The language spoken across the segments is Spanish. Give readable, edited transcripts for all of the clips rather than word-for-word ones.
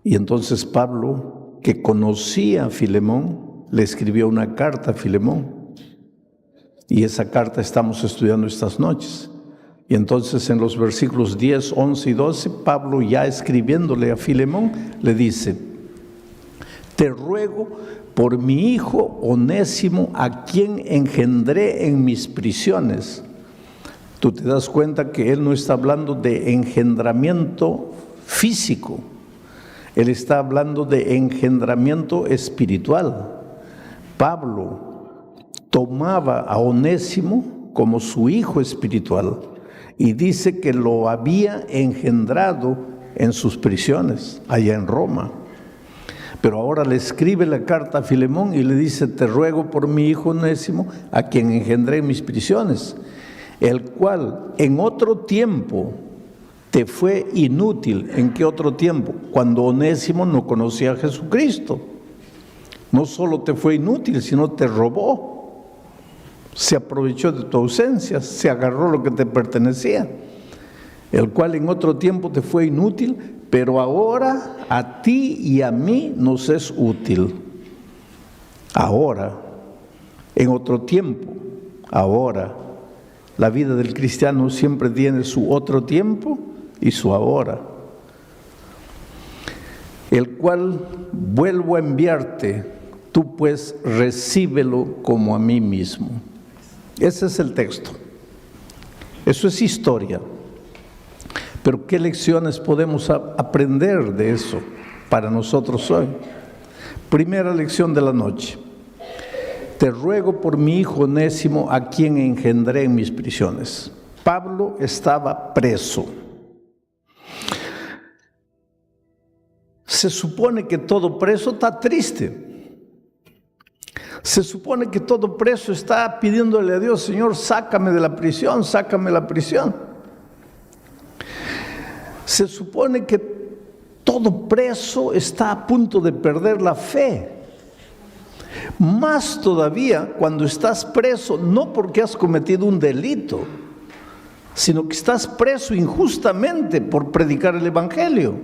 Y entonces Pablo, que conocía a Filemón, le escribió una carta a Filemón. Y esa carta estamos estudiando estas noches. Y entonces en los versículos 10, 11 y 12, Pablo, ya escribiéndole a Filemón, le dice: te ruego por mi hijo Onésimo, a quien engendré en mis prisiones. Tú te das cuenta que él no está hablando de engendramiento físico, él está hablando de engendramiento espiritual. Pablo tomaba a Onésimo como su hijo espiritual y dice que lo había engendrado en sus prisiones, allá en Roma. Pero ahora le escribe la carta a Filemón y le dice: te ruego por mi hijo Onésimo, a quien engendré en mis prisiones, el cual en otro tiempo te fue inútil. ¿En qué otro tiempo? Cuando Onésimo no conocía a Jesucristo. No solo te fue inútil, sino te robó. Se aprovechó de tu ausencia, se agarró lo que te pertenecía. El cual en otro tiempo te fue inútil, pero ahora a ti y a mí nos es útil. Ahora, en otro tiempo, ahora. La vida del cristiano siempre tiene su otro tiempo y su ahora. El cual vuelvo a enviarte, tú pues recíbelo como a mí mismo. Ese es el texto. Eso es historia. Pero ¿qué lecciones podemos aprender de eso para nosotros hoy? Primera lección de la noche. Te ruego por mi hijo Onésimo, a quien engendré en mis prisiones. Pablo estaba preso. Se supone que todo preso está triste. Se supone que todo preso está pidiéndole a Dios: Señor, sácame de la prisión, sácame de la prisión. Se supone que todo preso está a punto de perder la fe. Más todavía cuando estás preso, no porque has cometido un delito, sino que estás preso injustamente por predicar el Evangelio.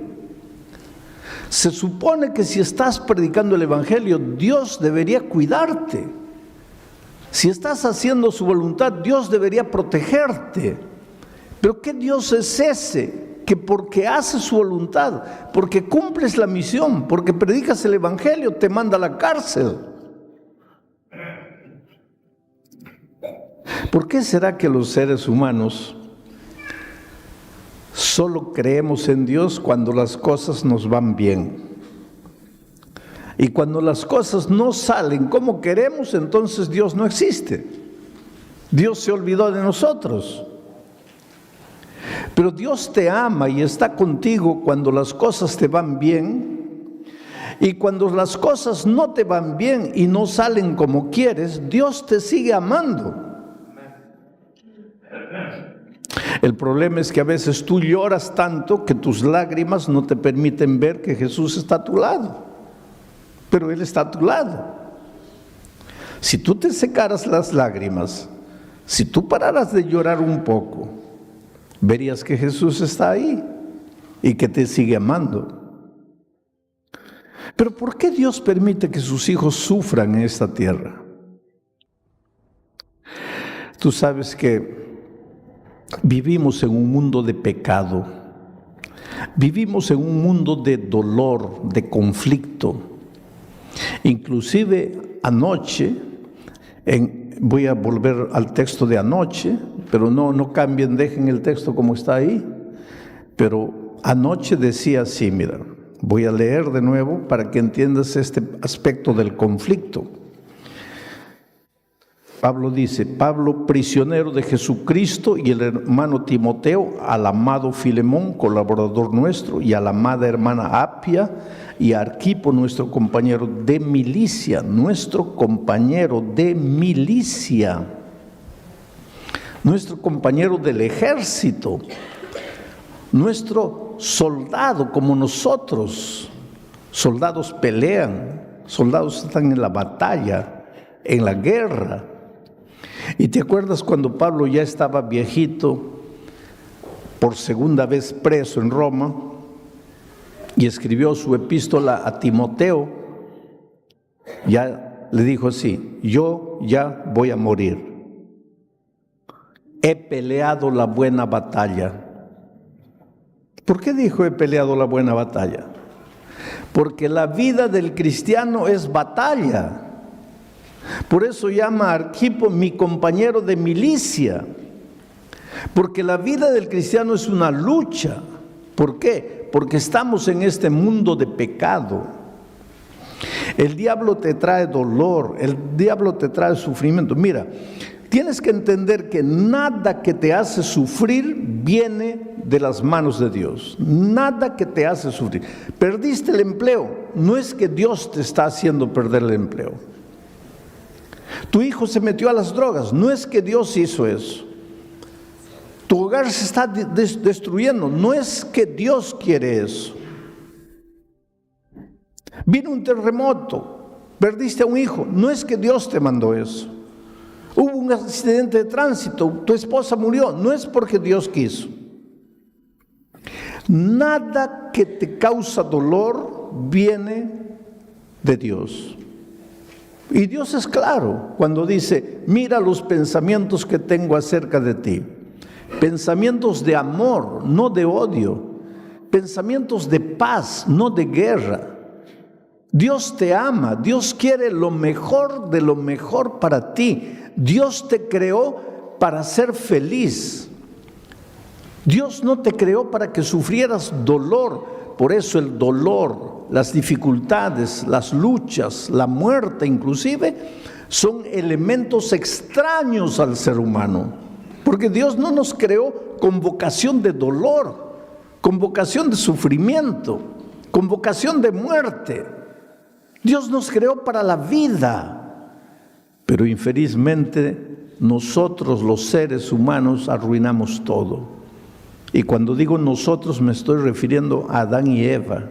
Se supone que si estás predicando el Evangelio, Dios debería cuidarte. Si estás haciendo su voluntad, Dios debería protegerte. Pero ¿qué Dios es ese? Que porque haces su voluntad, porque cumples la misión, porque predicas el Evangelio, te manda a la cárcel. ¿Por qué será que los seres humanos solo creemos en Dios cuando las cosas nos van bien? Y cuando las cosas no salen como queremos, entonces Dios no existe. Dios se olvidó de nosotros. Pero Dios te ama y está contigo cuando las cosas te van bien. Y cuando las cosas no te van bien y no salen como quieres, Dios te sigue amando. El problema es que a veces tú lloras tanto que tus lágrimas no te permiten ver que Jesús está a tu lado. Pero Él está a tu lado. Si tú te secaras las lágrimas, si tú pararas de llorar un poco, verías que Jesús está ahí y que te sigue amando. Pero ¿por qué Dios permite que sus hijos sufran en esta tierra? Tú sabes que vivimos en un mundo de pecado, vivimos en un mundo de dolor, de conflicto. Inclusive anoche, voy a volver al texto de anoche, pero no cambien, dejen el texto como está ahí. Pero anoche decía así, mira, voy a leer de nuevo para que entiendas este aspecto del conflicto. Pablo dice: Pablo, prisionero de Jesucristo, y el hermano Timoteo, al amado Filemón, colaborador nuestro, y a la amada hermana Apia, y a Arquipo, nuestro compañero de milicia, nuestro compañero del ejército, nuestro soldado como nosotros. Soldados pelean, soldados están en la batalla, en la guerra. ¿Y te acuerdas cuando Pablo ya estaba viejito, por segunda vez preso en Roma? y escribió su epístola a Timoteo, ya le dijo así: yo ya voy a morir. He peleado la buena batalla. ¿Por qué dijo he peleado la buena batalla? Porque la vida del cristiano es batalla. Por eso llama a Arquipo mi compañero de milicia. Porque la vida del cristiano es una lucha. ¿Por qué? Porque estamos en este mundo de pecado. El diablo te trae dolor, el diablo te trae sufrimiento. Mira, tienes que entender que nada que te hace sufrir viene de las manos de Dios. Nada que te hace sufrir. Perdiste el empleo, no es que Dios te está haciendo perder el empleo. Tu hijo se metió a las drogas, no es que Dios hizo eso. Tu hogar se está destruyendo, no es que Dios quiere eso. Vino un terremoto, perdiste a un hijo, no es que Dios te mandó eso. Hubo un accidente de tránsito, tu esposa murió, no es porque Dios quiso. Nada que te causa dolor viene de Dios. Y Dios es claro cuando dice: mira los pensamientos que tengo acerca de ti. Pensamientos de amor, no de odio. Pensamientos de paz, no de guerra. Dios te ama, Dios quiere lo mejor de lo mejor para ti. Dios te creó para ser feliz. Dios no te creó para que sufrieras dolor. Por eso el dolor, las dificultades, las luchas, la muerte inclusive, son elementos extraños al ser humano. Porque Dios no nos creó con vocación de dolor, con vocación de sufrimiento, con vocación de muerte. Dios nos creó para la vida. Pero infelizmente nosotros los seres humanos arruinamos todo. Y cuando digo nosotros me estoy refiriendo a Adán y Eva.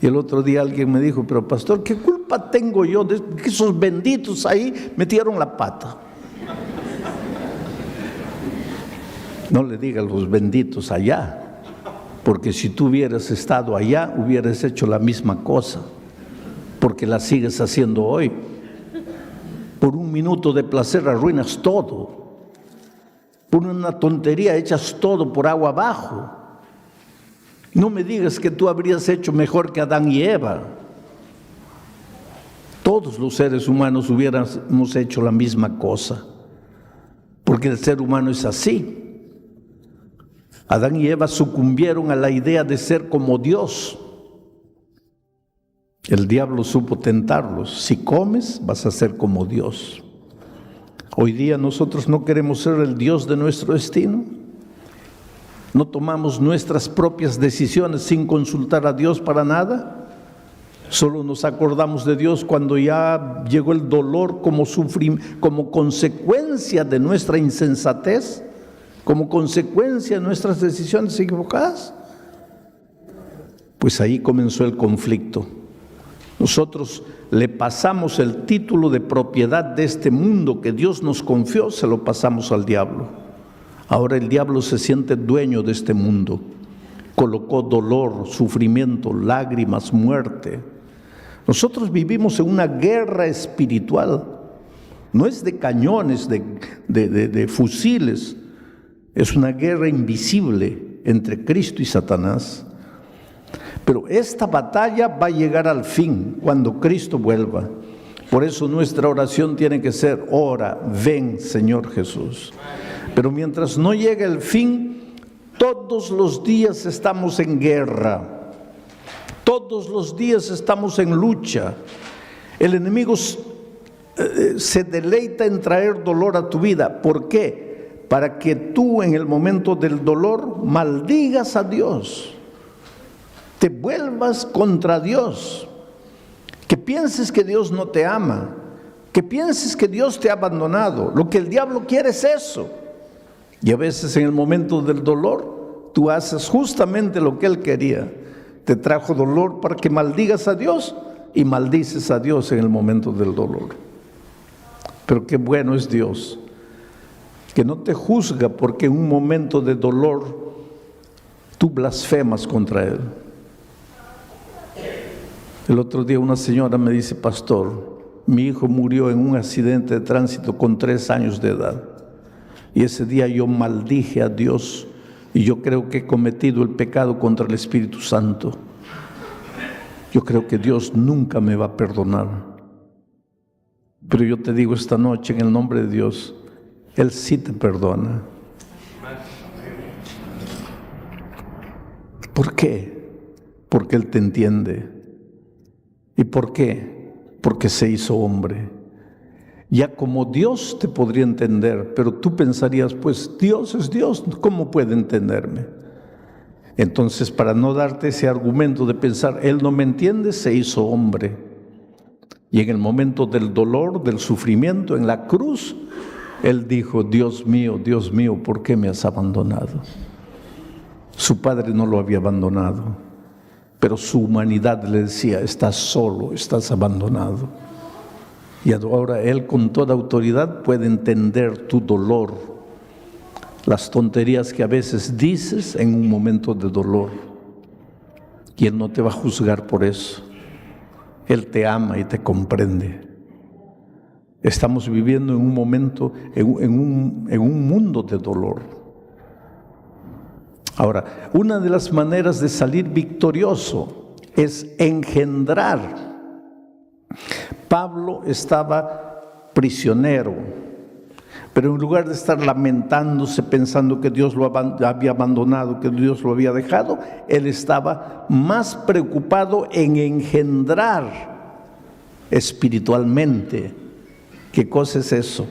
Y el otro día alguien me dijo: pero pastor, ¿qué culpa tengo yo de que esos benditos ahí metieron la pata? No le digas los benditos allá, porque si tú hubieras estado allá hubieras hecho la misma cosa, porque la sigues haciendo hoy. Por un minuto de placer arruinas todo. Por una tontería echas todo por agua abajo. No me digas que tú habrías hecho mejor que Adán y Eva. Todos los seres humanos hubiéramos hecho la misma cosa, porque el ser humano es así. Adán y Eva sucumbieron a la idea de ser como Dios. El diablo supo tentarlos: si comes, vas a ser como Dios. Hoy día nosotros no queremos ser el Dios de nuestro destino. No tomamos nuestras propias decisiones sin consultar a Dios para nada. Solo nos acordamos de Dios cuando ya llegó el dolor como consecuencia de nuestra insensatez, como consecuencia de nuestras decisiones equivocadas. Pues ahí comenzó el conflicto. Nosotros le pasamos el título de propiedad de este mundo que Dios nos confió, se lo pasamos al diablo. Ahora el diablo se siente dueño de este mundo. Colocó dolor, sufrimiento, lágrimas, muerte. Nosotros vivimos en una guerra espiritual. No es de cañones, de fusiles. Es una guerra invisible entre Cristo y Satanás. Pero esta batalla va a llegar al fin cuando Cristo vuelva. Por eso nuestra oración tiene que ser: ora, ven Señor Jesús. Pero mientras no llegue el fin, todos los días estamos en guerra. Todos los días estamos en lucha. El enemigo se deleita en traer dolor a tu vida. ¿Por qué? Para que tú en el momento del dolor maldigas a Dios. Te vuelvas contra Dios, que pienses que Dios no te ama, que pienses que Dios te ha abandonado. Lo que el diablo quiere es eso. Y a veces en el momento del dolor, tú haces justamente lo que él quería. Te trajo dolor para que maldigas a Dios y maldices a Dios en el momento del dolor. Pero qué bueno es Dios, que no te juzga porque en un momento de dolor tú blasfemas contra Él. El otro día una señora me dice: pastor, mi hijo murió en un accidente de tránsito con 3 años de edad. Y ese día yo maldije a Dios y yo creo que he cometido el pecado contra el Espíritu Santo. Yo creo que Dios nunca me va a perdonar. Pero yo te digo esta noche, en el nombre de Dios, Él sí te perdona. ¿Por qué? Porque Él te entiende. ¿Y por qué? Porque se hizo hombre. Ya como Dios te podría entender, pero tú pensarías: pues Dios es Dios, ¿cómo puede entenderme? Entonces, para no darte ese argumento de pensar, Él no me entiende, se hizo hombre. Y en el momento del dolor, del sufrimiento, en la cruz, Él dijo: Dios mío, ¿por qué me has abandonado? Su padre no lo había abandonado, pero su humanidad le decía: estás solo, estás abandonado. Y ahora Él con toda autoridad puede entender tu dolor, las tonterías que a veces dices en un momento de dolor. Y Él no te va a juzgar por eso. Él te ama y te comprende. Estamos viviendo en un momento, en un mundo de dolor. Ahora, una de las maneras de salir victorioso es engendrar. Pablo estaba prisionero, pero en lugar de estar lamentándose, pensando que Dios lo había abandonado, que Dios lo había dejado, él estaba más preocupado en engendrar espiritualmente. ¿Qué cosa es eso?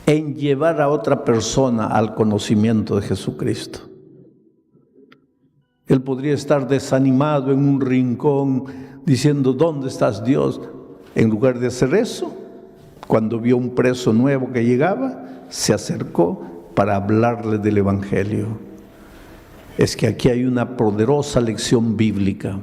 En llevar a otra persona al conocimiento de Jesucristo. Él podría estar desanimado en un rincón, diciendo: ¿dónde estás, Dios? En lugar de hacer eso, cuando vio un preso nuevo que llegaba, se acercó para hablarle del Evangelio. Es que aquí hay una poderosa lección bíblica.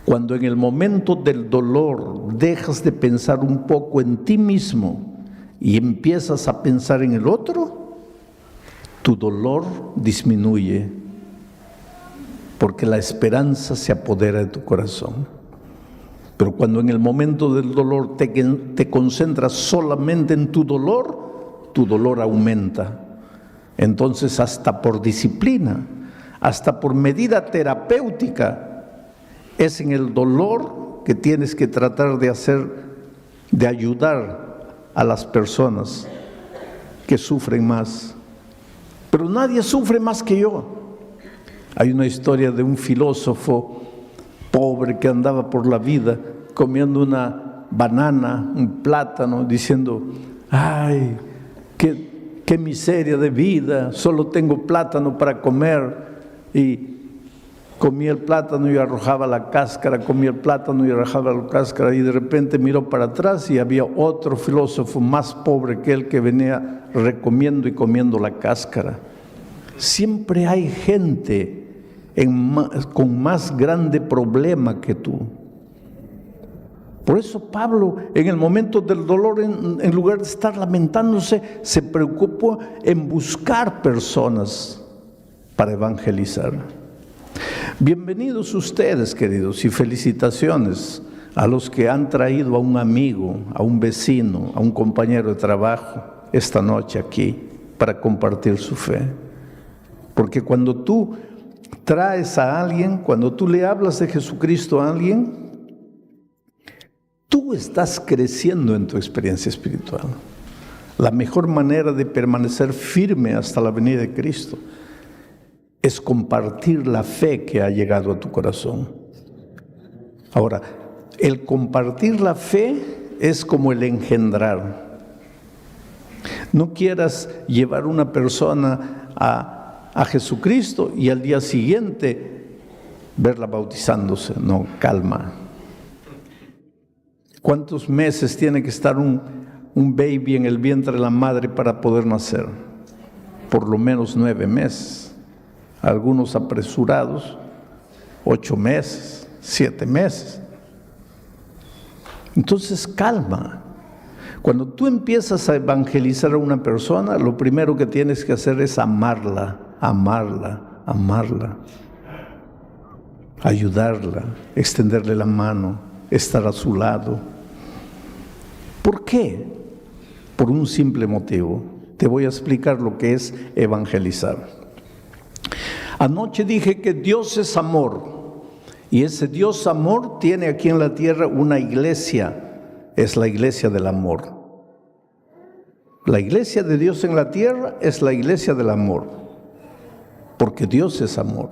Cuando en el momento del dolor dejas de pensar un poco en ti mismo y empiezas a pensar en el otro, tu dolor disminuye, porque la esperanza se apodera de tu corazón. Pero cuando en el momento del dolor te concentras solamente en tu dolor aumenta. Entonces, hasta por disciplina, hasta por medida terapéutica, es en el dolor que tienes que tratar de ayudar a las personas que sufren más. Pero nadie sufre más que yo. Hay una historia de un filósofo pobre que andaba por la vida comiendo una banana, un plátano, diciendo: ¡ay, qué miseria de vida! Solo tengo plátano para comer. Y comía el plátano y arrojaba la cáscara, comía el plátano y arrojaba la cáscara, y de repente miró para atrás y había otro filósofo más pobre que él que venía recomiendo y comiendo la cáscara. Siempre hay gente con más grande problema que tú. Por eso Pablo, en el momento del dolor, en lugar de estar lamentándose, se preocupó en buscar personas para evangelizar. Bienvenidos ustedes, queridos, y felicitaciones a los que han traído a un amigo, a un vecino, a un compañero de trabajo esta noche aquí para compartir su fe. Porque cuando tú traes a alguien, cuando tú le hablas de Jesucristo a alguien, tú estás creciendo en tu experiencia espiritual. La mejor manera de permanecer firme hasta la venida de Cristo es compartir la fe que ha llegado a tu corazón. Ahora, el compartir la fe es como el engendrar. No quieras llevar una persona a Jesucristo y al día siguiente verla bautizándose. No, calma. ¿Cuántos meses tiene que estar un baby en el vientre de la madre para poder nacer? Por lo menos 9 meses. Algunos apresurados, 8 meses, 7 meses. Entonces, calma. Cuando tú empiezas a evangelizar a una persona, lo primero que tienes que hacer es amarla, amarla, amarla. ayudarla, extenderle la mano, estar a su lado. ¿Por qué? Por un simple motivo. Te voy a explicar lo que es evangelizar. Anoche dije que Dios es amor, y ese Dios amor tiene aquí en la tierra una iglesia, es la iglesia del amor. La iglesia de Dios en la tierra es la iglesia del amor, porque Dios es amor.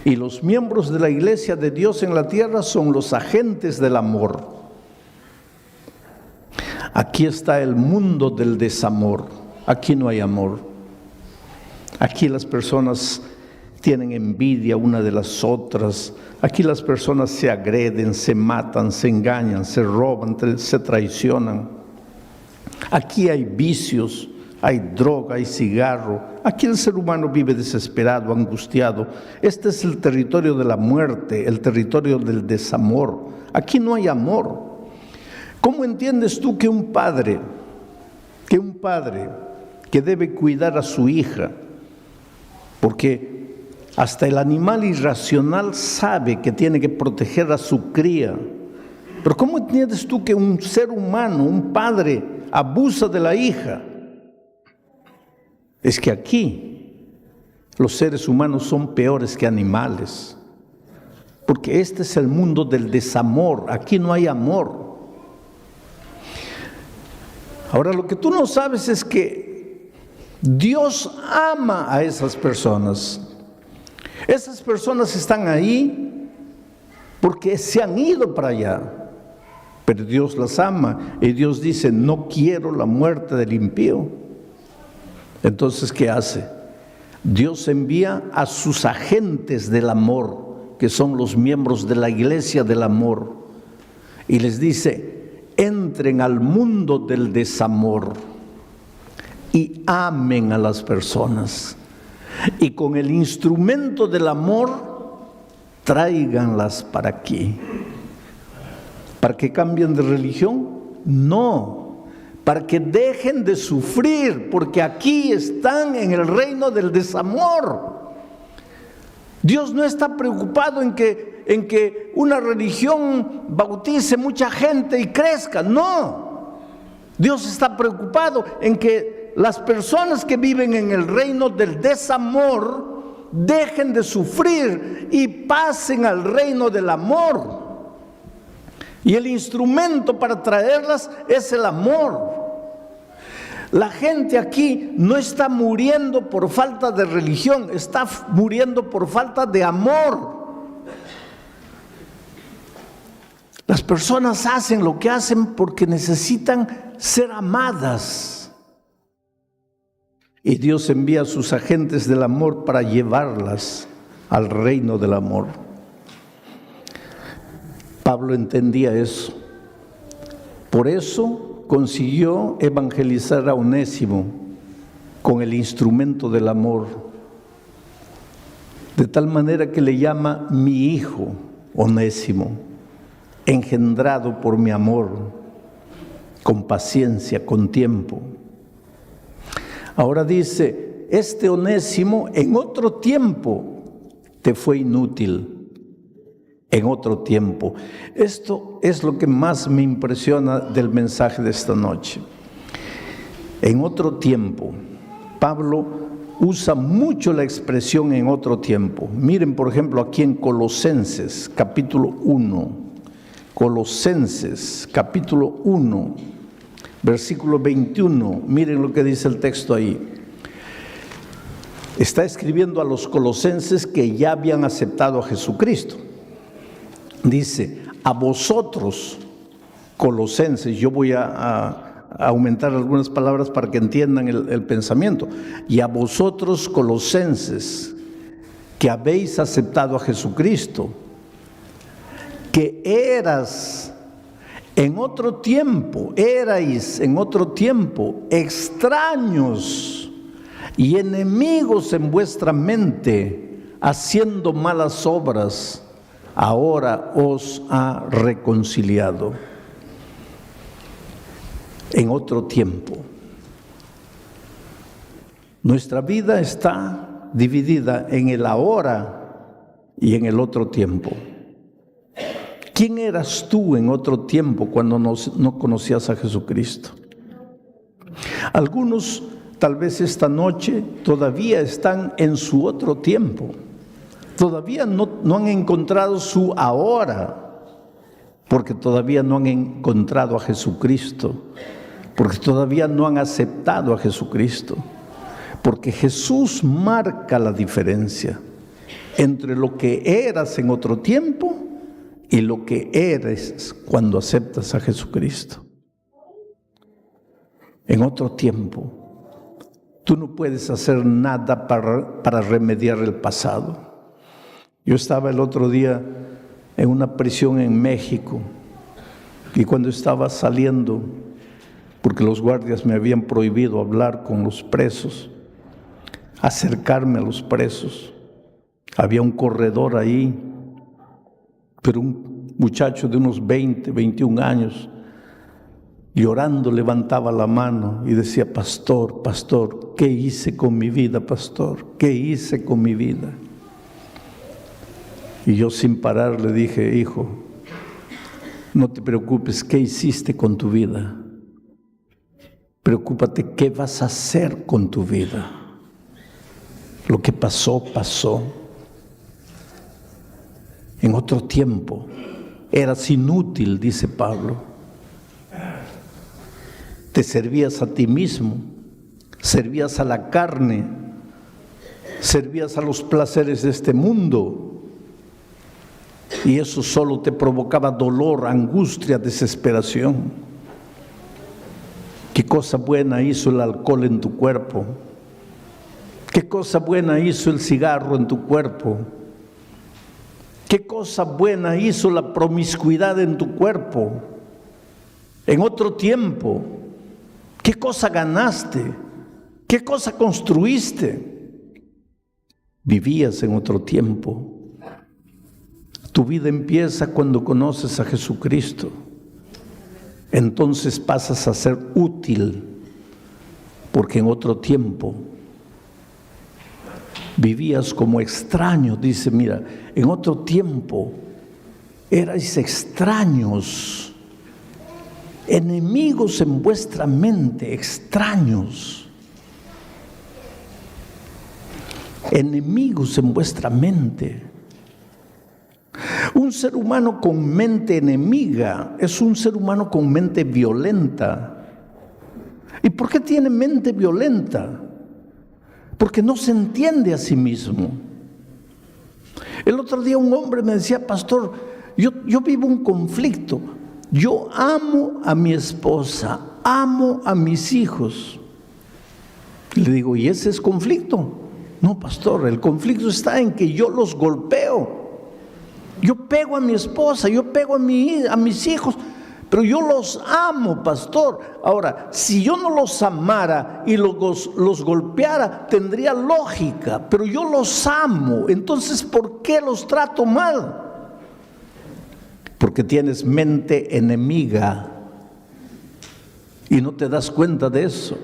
Y los miembros de la iglesia de Dios en la tierra son los agentes del amor. Aquí está el mundo del desamor, aquí no hay amor. Aquí las personas tienen envidia una de las otras, aquí las personas se agreden, se matan, se engañan, se roban, se traicionan. Aquí hay vicios, hay droga, hay cigarro. Aquí el ser humano vive desesperado, angustiado. Este es el territorio de la muerte, el territorio del desamor. Aquí no hay amor. ¿Cómo entiendes tú que un padre que debe cuidar a su hija, porque hasta el animal irracional sabe que tiene que proteger a su cría, pero cómo entiendes tú que un ser humano, un padre, abusa de la hija? Es que aquí los seres humanos son peores que animales, porque este es el mundo del desamor, aquí no hay amor. Ahora, lo que tú no sabes es que Dios ama a esas personas. Esas personas están ahí porque se han ido para allá, pero Dios las ama y Dios dice: no quiero la muerte del impío. Entonces, ¿qué hace? Dios envía a sus agentes del amor, que son los miembros de la iglesia del amor, y les dice: entren al mundo del desamor y amen a las personas. Y con el instrumento del amor, tráiganlas para aquí. ¿Para que cambien de religión? No, para que dejen de sufrir, porque aquí están en el reino del desamor. Dios no está preocupado en que una religión bautice mucha gente y crezca, no. Dios está preocupado en que las personas que viven en el reino del desamor dejen de sufrir y pasen al reino del amor. Y el instrumento para traerlas es el amor. La gente aquí no está muriendo por falta de religión, está muriendo por falta de amor. Las personas hacen lo que hacen porque necesitan ser amadas. Y Dios envía a sus agentes del amor para llevarlas al reino del amor. Pablo entendía eso. Por eso consiguió evangelizar a Onésimo con el instrumento del amor, de tal manera que le llama mi hijo Onésimo, engendrado por mi amor, con paciencia, con tiempo. Ahora dice, este Onésimo en otro tiempo te fue inútil. En otro tiempo. Esto es lo que más me impresiona del mensaje de esta noche. En otro tiempo. Pablo usa mucho la expresión en otro tiempo. Miren, por ejemplo, aquí en Colosenses, capítulo 1. Colosenses, capítulo 1, versículo 21. Miren lo que dice el texto ahí. Está escribiendo a los colosenses que ya habían aceptado a Jesucristo. Dice, a vosotros, colosenses, yo voy a aumentar algunas palabras para que entiendan el pensamiento. Y a vosotros, colosenses, que habéis aceptado a Jesucristo, que erais en otro tiempo extraños y enemigos en vuestra mente, haciendo malas obras, ahora os ha reconciliado. En otro tiempo. Nuestra vida está dividida en el ahora y en el otro tiempo. ¿Quién eras tú en otro tiempo cuando no conocías a Jesucristo? Algunos tal vez esta noche todavía están en su otro tiempo. Todavía no han encontrado su ahora, porque todavía no han encontrado a Jesucristo, porque todavía no han aceptado a Jesucristo, porque Jesús marca la diferencia entre lo que eras en otro tiempo y lo que eres cuando aceptas a Jesucristo. En otro tiempo, tú no puedes hacer nada para remediar el pasado. Yo estaba el otro día en una prisión en México y cuando estaba saliendo, porque los guardias me habían prohibido hablar con los presos, acercarme a los presos, había un corredor ahí, pero un muchacho de unos 20, 21 años, llorando levantaba la mano y decía: pastor, pastor, ¿qué hice con mi vida, pastor? ¿Qué hice con mi vida? Y yo sin parar le dije: hijo, no te preocupes, ¿qué hiciste con tu vida? Preocúpate, ¿qué vas a hacer con tu vida? Lo que pasó, pasó. En otro tiempo eras inútil, dice Pablo. Te servías a ti mismo, servías a la carne, servías a los placeres de este mundo, y eso solo te provocaba dolor, angustia, desesperación. ¿Qué cosa buena hizo el alcohol en tu cuerpo? ¿Qué cosa buena hizo el cigarro en tu cuerpo? ¿Qué cosa buena hizo la promiscuidad en tu cuerpo? En otro tiempo, ¿qué cosa ganaste? ¿Qué cosa construiste? Vivías en otro tiempo. Tu vida empieza cuando conoces a Jesucristo. Entonces pasas a ser útil, porque en otro tiempo vivías como extraño. Dice, mira, en otro tiempo erais extraños, enemigos en vuestra mente, extraños, enemigos en vuestra mente. Un ser humano con mente enemiga es un ser humano con mente violenta. ¿Y por qué tiene mente violenta? Porque no se entiende a sí mismo. El otro día un hombre me decía: pastor, yo vivo un conflicto. Yo amo a mi esposa, amo a mis hijos. Le digo: ¿y ese es conflicto? No, pastor, el conflicto está en que yo los golpeo. Yo pego a mi esposa, yo pego a mis hijos, pero yo los amo, pastor. Ahora, si yo no los amara y los golpeara, tendría lógica, pero yo los amo. Entonces, ¿por qué los trato mal? Porque tienes mente enemiga y no te das cuenta de eso.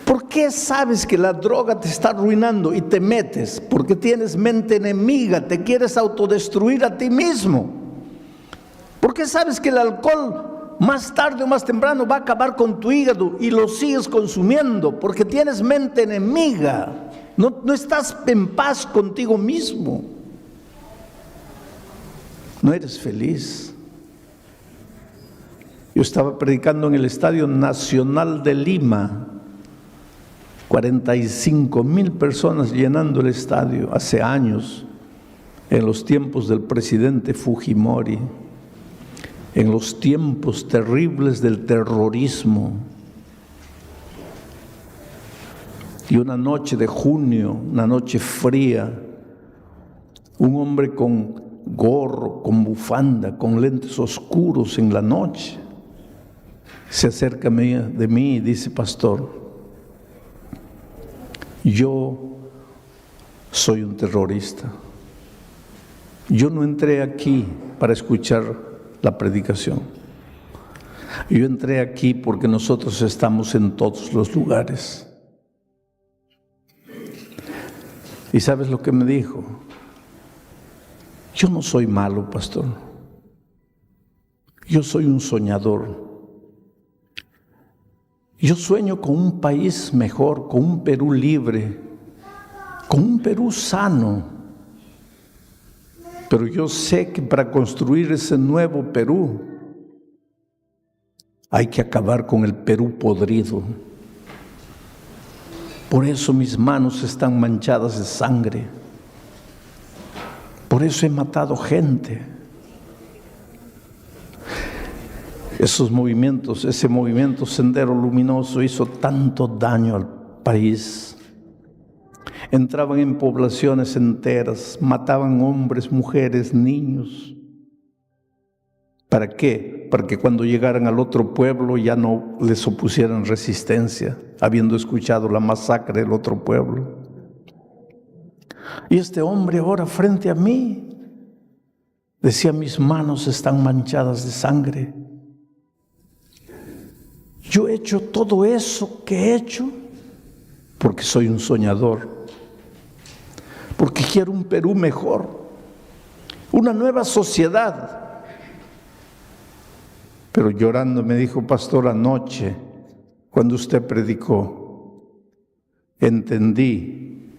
¿Por qué sabes que la droga te está arruinando y te metes? Porque tienes mente enemiga, te quieres autodestruir a ti mismo. ¿Por qué sabes que el alcohol más tarde o más temprano va a acabar con tu hígado y lo sigues consumiendo? Porque tienes mente enemiga, no estás en paz contigo mismo. No eres feliz. Yo estaba predicando en el Estadio Nacional de Lima, 45,000 personas llenando el estadio hace años, en los tiempos del presidente Fujimori, en los tiempos terribles del terrorismo. Y una noche de junio, una noche fría, un hombre con gorro, con bufanda, con lentes oscuros en la noche, se acerca de mí y dice: pastor, yo soy un terrorista. Yo no entré aquí para escuchar la predicación. Yo entré aquí porque nosotros estamos en todos los lugares. ¿Y sabes lo que me dijo? Yo no soy malo, pastor. Yo soy un soñador. Yo sueño con un país mejor, con un Perú libre, con un Perú sano. Pero yo sé que para construir ese nuevo Perú hay que acabar con el Perú podrido. Por eso mis manos están manchadas de sangre. Por eso he matado gente. Esos movimientos, ese movimiento Sendero Luminoso hizo tanto daño al país. Entraban en poblaciones enteras, mataban hombres, mujeres, niños. ¿Para qué? Para que cuando llegaran al otro pueblo ya no les opusieran resistencia, habiendo escuchado la masacre del otro pueblo. Y este hombre ahora frente a mí decía: mis manos están manchadas de sangre. Yo he hecho todo eso que he hecho porque soy un soñador, porque quiero un Perú mejor, una nueva sociedad. Pero llorando me dijo: pastor, anoche, cuando usted predicó, entendí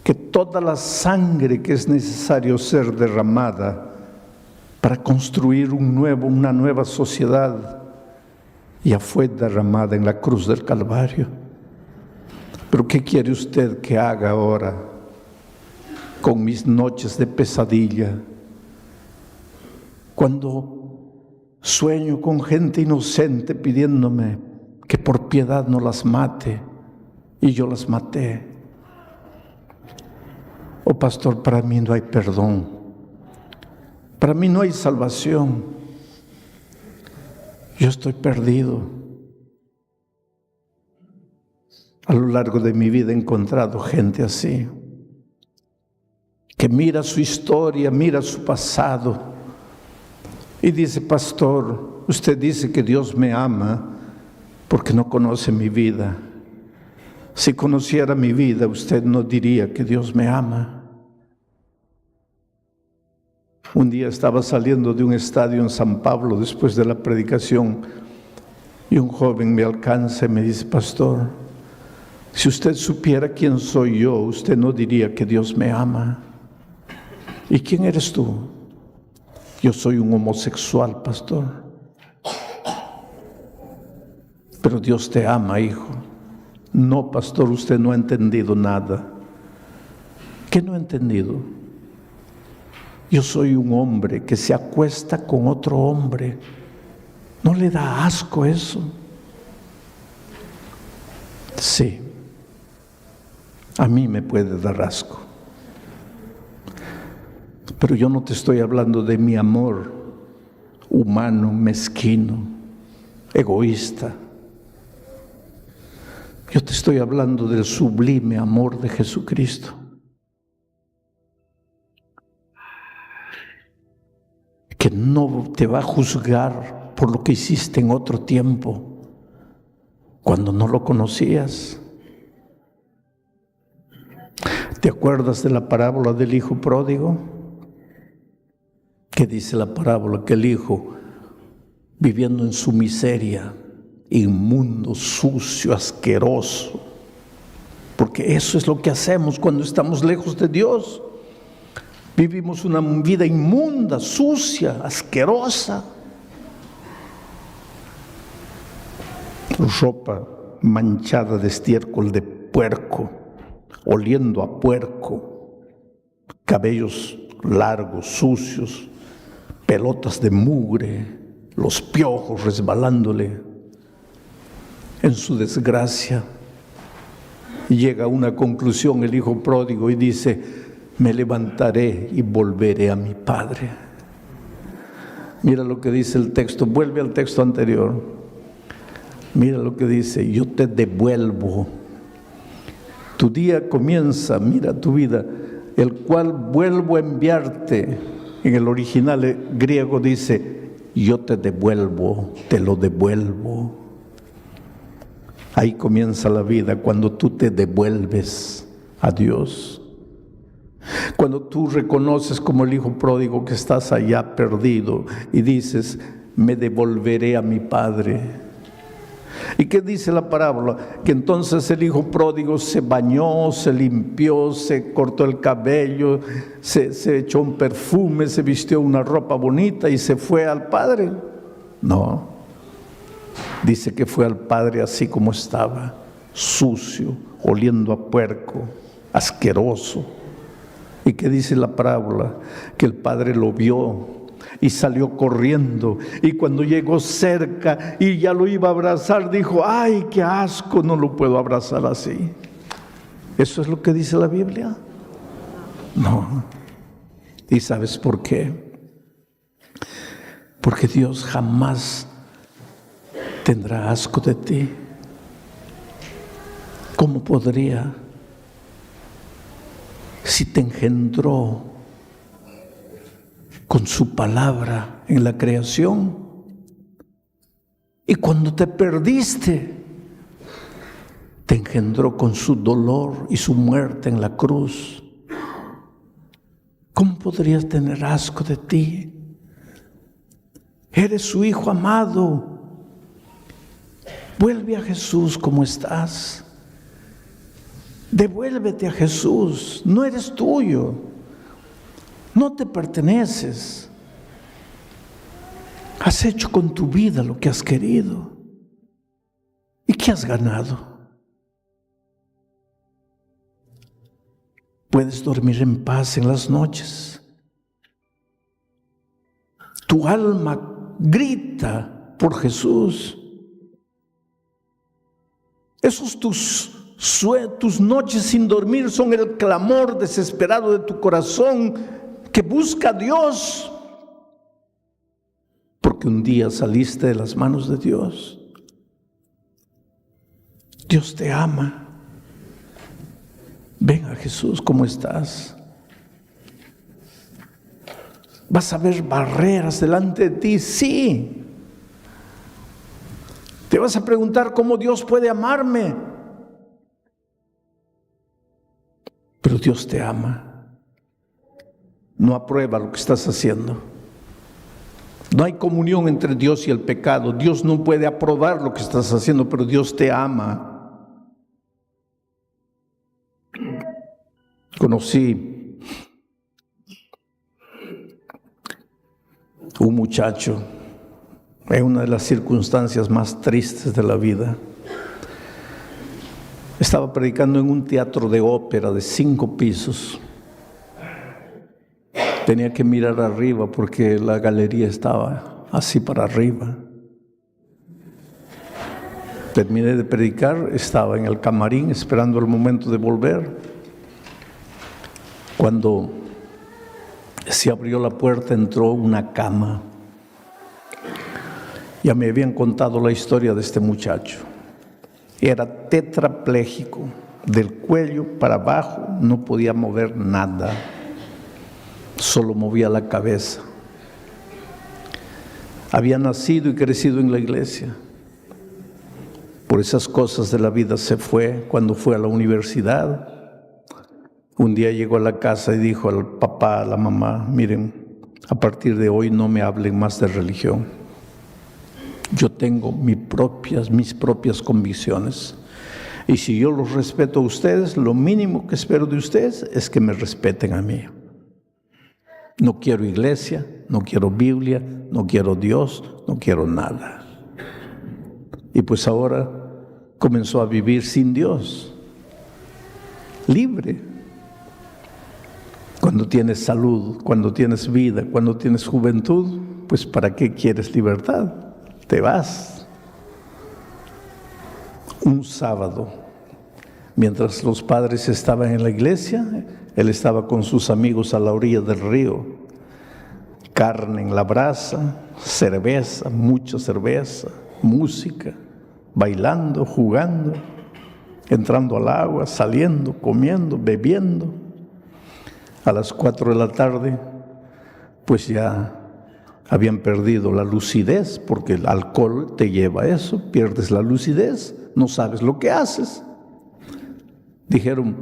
que toda la sangre que es necesario ser derramada para construir una nueva sociedad ya fue derramada en la cruz del Calvario. Pero ¿qué quiere usted que haga ahora con mis noches de pesadilla? Cuando sueño con gente inocente pidiéndome que por piedad no las mate, y yo las maté. Oh pastor, para mí no hay perdón. Para mí no hay salvación. Yo estoy perdido. A lo largo de mi vida he encontrado gente así, que mira su historia, mira su pasado y dice: pastor, usted dice que Dios me ama porque no conoce mi vida. Si conociera mi vida, usted no diría que Dios me ama. Un día estaba saliendo de un estadio en San Pablo después de la predicación y un joven me alcanza y me dice: pastor, si usted supiera quién soy yo, usted no diría que Dios me ama. ¿Y quién eres tú? Yo soy un homosexual, pastor. Pero Dios te ama, hijo. No, pastor, usted no ha entendido nada. ¿Qué no ha entendido? Yo soy un hombre que se acuesta con otro hombre. ¿No le da asco eso? Sí, a mí me puede dar asco. Pero yo no te estoy hablando de mi amor humano, mezquino, egoísta. Yo te estoy hablando del sublime amor de Jesucristo. Que no te va a juzgar por lo que hiciste en otro tiempo, cuando no lo conocías. ¿Te acuerdas de la parábola del hijo pródigo? ¿Qué dice la parábola? Que el hijo, viviendo en su miseria, inmundo, sucio, asqueroso, porque eso es lo que hacemos cuando estamos lejos de Dios. Vivimos una vida inmunda, sucia, asquerosa. Ropa manchada de estiércol de puerco, oliendo a puerco, cabellos largos, sucios, pelotas de mugre, los piojos resbalándole. En su desgracia, llega a una conclusión el hijo pródigo y dice: me levantaré y volveré a mi padre. Mira lo que dice el texto, vuelve al texto anterior. Mira lo que dice: yo te devuelvo. Tu día comienza, mira tu vida, el cual vuelvo a enviarte. En el original griego dice: yo te devuelvo, te lo devuelvo. Ahí comienza la vida, cuando tú te devuelves a Dios. Cuando tú reconoces como el hijo pródigo que estás allá perdido y dices, me devolveré a mi padre. ¿Y qué dice la parábola? Que entonces el hijo pródigo se bañó, se limpió, se cortó el cabello, se echó un perfume, se vistió una ropa bonita y se fue al padre. No, dice que fue al padre así como estaba, sucio, oliendo a puerco, asqueroso. ¿Y qué dice la parábola? Que el padre lo vio y salió corriendo, y cuando llegó cerca y ya lo iba a abrazar, dijo, ¡ay, qué asco! No lo puedo abrazar así. ¿Eso es lo que dice la Biblia? No. ¿Y sabes por qué? Porque Dios jamás tendrá asco de ti. ¿Cómo podría? Si te engendró con su palabra en la creación, y cuando te perdiste, te engendró con su dolor y su muerte en la cruz. ¿Cómo podrías tener asco de ti? Eres su hijo amado. Vuelve a Jesús como estás. Devuélvete a Jesús. No eres tuyo. No te perteneces. Has hecho con tu vida lo que has querido. ¿Y qué has ganado? Puedes dormir en paz en las noches. Tu alma grita por Jesús. Esos tus noches sin dormir son el clamor desesperado de tu corazón que busca a Dios, porque un día saliste de las manos de Dios. Dios te ama. Ven a Jesús como estás. ¿Vas a ver barreras delante de ti? Sí. Te vas a preguntar cómo Dios puede amarme. Pero Dios te ama. No aprueba lo que estás haciendo. No hay comunión entre Dios y el pecado. Dios no puede aprobar lo que estás haciendo, pero Dios te ama. Conocí un muchacho en una de las circunstancias más tristes de la vida. Estaba predicando en un teatro de ópera de 5 pisos. Tenía que mirar arriba porque la galería estaba así para arriba. Terminé de predicar, estaba en el camarín esperando el momento de volver. Cuando se abrió la puerta, entró una cama. Ya me habían contado la historia de este muchacho. Era tetrapléjico, del cuello para abajo no podía mover nada, solo movía la cabeza. Había nacido y crecido en la iglesia. Por esas cosas de la vida se fue. Cuando fue a la universidad, un día llegó a la casa y dijo al papá, a la mamá, miren, a partir de hoy no me hablen más de religión. Yo tengo mis propias convicciones. Y si yo los respeto a ustedes, lo mínimo que espero de ustedes es que me respeten a mí. No quiero iglesia, no quiero Biblia, no quiero Dios, no quiero nada. Y pues ahora comenzó a vivir sin Dios, libre. Cuando tienes salud, cuando tienes vida, cuando tienes juventud, pues ¿para qué quieres libertad? Te vas. Un sábado, mientras los padres estaban en la iglesia, él estaba con sus amigos a la orilla del río. Carne en la brasa, cerveza, mucha cerveza, música, bailando, jugando, entrando al agua, saliendo, comiendo, bebiendo. A las 4 de la tarde, pues ya habían perdido la lucidez, porque el alcohol te lleva a eso, pierdes la lucidez, no sabes lo que haces. Dijeron,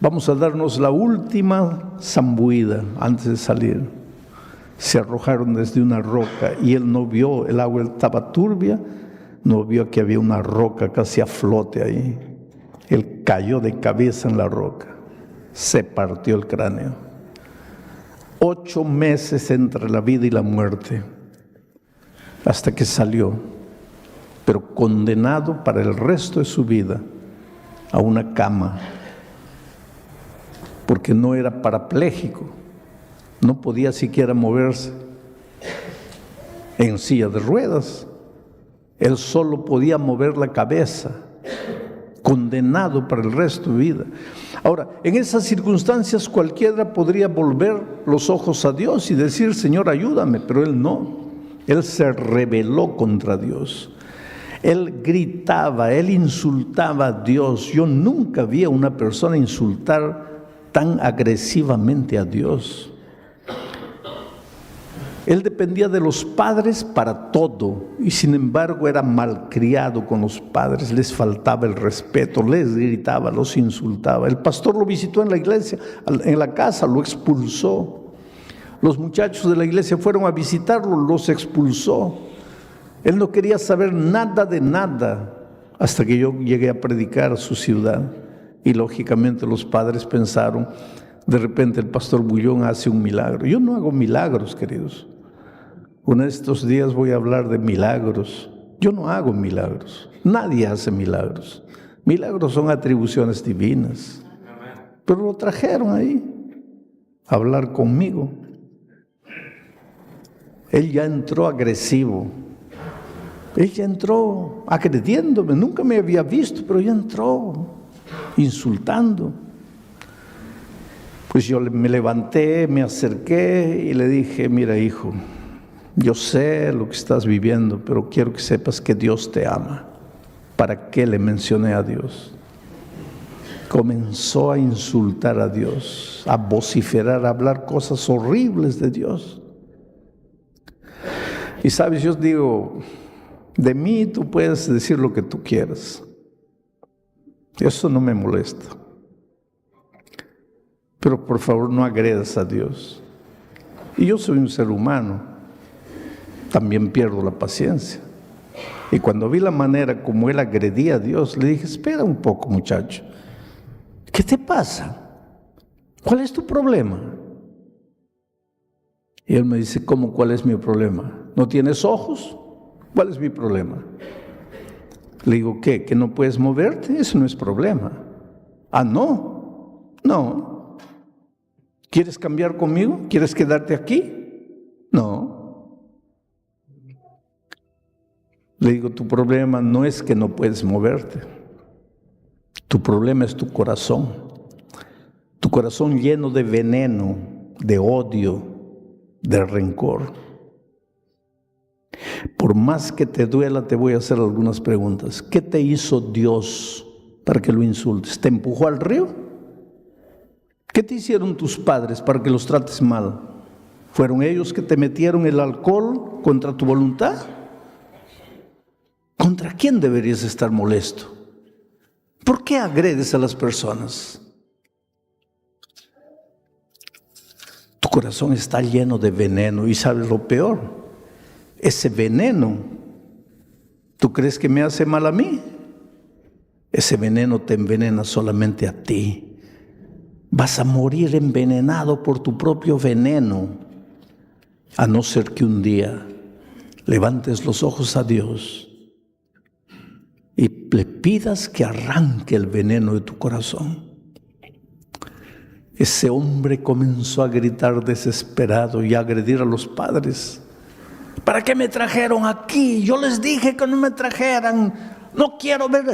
Vamos a darnos la última zambuida antes de salir. Se arrojaron desde una roca y él no vio, el agua estaba turbia, no vio que había una roca casi a flote ahí. Él cayó de cabeza en la roca, se partió el cráneo. 8 meses entre la vida y la muerte, hasta que salió, pero condenado para el resto de su vida a una cama, porque no era parapléjico, no podía siquiera moverse en silla de ruedas, él solo podía mover la cabeza, condenado para el resto de vida. Ahora, en esas circunstancias cualquiera podría volver los ojos a Dios y decir, Señor, ayúdame, pero él no. Él se rebeló contra Dios. Él gritaba, él insultaba a Dios. Yo nunca vi a una persona insultar tan agresivamente a Dios. Él dependía de los padres para todo y sin embargo era malcriado con los padres, les faltaba el respeto, les gritaba, los insultaba. El pastor lo visitó en la iglesia, en la casa, lo expulsó. Los muchachos de la iglesia fueron a visitarlo, los expulsó. Él no quería saber nada de nada hasta que yo llegué a predicar a su ciudad. Y lógicamente los padres pensaron, de repente el pastor Bullón hace un milagro. Yo no hago milagros, queridos. Uno de estos días voy a hablar de milagros. Yo no hago milagros. Nadie hace milagros. Milagros son atribuciones divinas. Pero lo trajeron ahí a hablar conmigo. Él ya entró agresivo. Él ya entró agrediéndome. Nunca me había visto, pero ya entró insultando. Pues yo me levanté, me acerqué y le dije, mira hijo, yo sé lo que estás viviendo, pero quiero que sepas que Dios te ama. ¿Para qué le mencioné a Dios? Comenzó a insultar a Dios, a vociferar, a hablar cosas horribles de Dios. Y sabes, yo digo, de mí tú puedes decir lo que tú quieras. Eso no me molesta. Pero por favor no agredas a Dios. Y yo soy un ser humano. También pierdo la paciencia. Y cuando vi la manera como él agredía a Dios, le dije, espera un poco, muchacho. ¿Qué te pasa? ¿Cuál es tu problema? Y él me dice, ¿cómo cuál es mi problema? ¿No tienes ojos? ¿Cuál es mi problema? Le digo, ¿qué? ¿Que no puedes moverte? Eso no es problema. Ah, no. No. ¿Quieres cambiar conmigo? ¿Quieres quedarte aquí? No. Le digo, tu problema no es que no puedes moverte. Tu problema es tu corazón. Tu corazón lleno de veneno, de odio, de rencor. Por más que te duela, te voy a hacer algunas preguntas. ¿Qué te hizo Dios para que lo insultes? ¿Te empujó al río? ¿Qué te hicieron tus padres para que los trates mal? ¿Fueron ellos que te metieron el alcohol contra tu voluntad? ¿Contra quién deberías estar molesto? ¿Por qué agredes a las personas? Tu corazón está lleno de veneno y sabes lo peor, ese veneno, ¿tú crees que me hace mal a mí? Ese veneno te envenena solamente a ti. Vas a morir envenenado por tu propio veneno, a no ser que un día levantes los ojos a Dios y le pidas que arranque el veneno de tu corazón. Ese hombre comenzó a gritar desesperado y a agredir a los padres. ¿Para qué me trajeron aquí? Yo les dije que no me trajeran. No quiero ver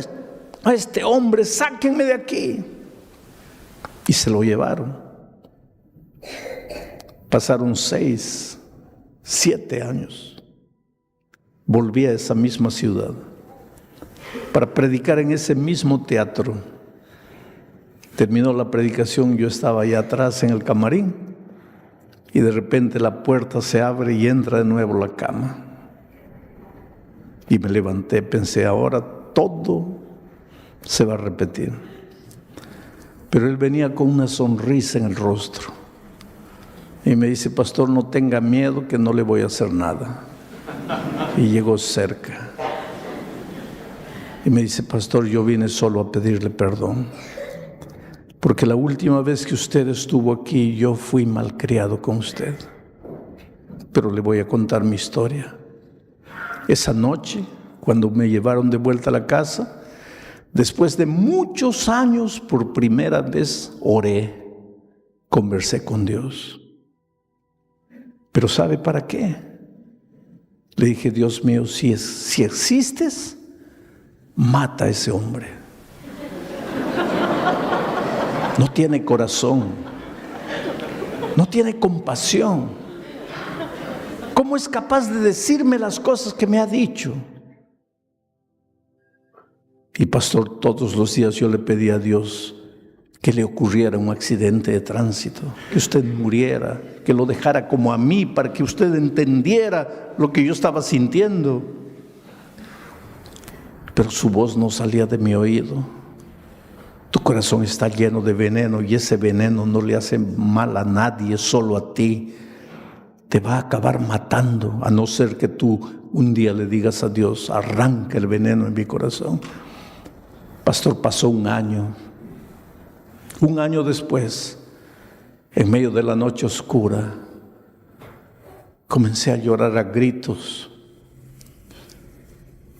a este hombre, sáquenme de aquí. Y se lo llevaron. Pasaron 6, 7 años. Volví a esa misma ciudad para predicar en ese mismo teatro. Terminó la predicación, yo estaba allá atrás en el camarín y de repente la puerta se abre y entra de nuevo la cama. Y me levanté, pensé, ahora todo se va a repetir. Pero él venía con una sonrisa en el rostro. Y me dice, pastor, no tenga miedo que no le voy a hacer nada. Y llegó cerca. Y me dice, pastor, yo vine solo a pedirle perdón. Porque la última vez que usted estuvo aquí, yo fui malcriado con usted. Pero le voy a contar mi historia. Esa noche, cuando me llevaron de vuelta a la casa, después de muchos años, por primera vez oré, conversé con Dios. Pero ¿sabe para qué? Le dije, Dios mío, si existes, mata a ese hombre. No tiene corazón, no tiene compasión. ¿Cómo es capaz de decirme las cosas que me ha dicho? Y pastor, todos los días yo le pedí a Dios que le ocurriera un accidente de tránsito, que usted muriera, que lo dejara como a mí, para que usted entendiera lo que yo estaba sintiendo. Pero su voz no salía de mi oído. Tu corazón está lleno de veneno y ese veneno no le hace mal a nadie, solo a ti. Te va a acabar matando, a no ser que tú un día le digas a Dios, arranca el veneno en mi corazón. Pastor, pasó un año. Un año después, en medio de la noche oscura, comencé a llorar a gritos.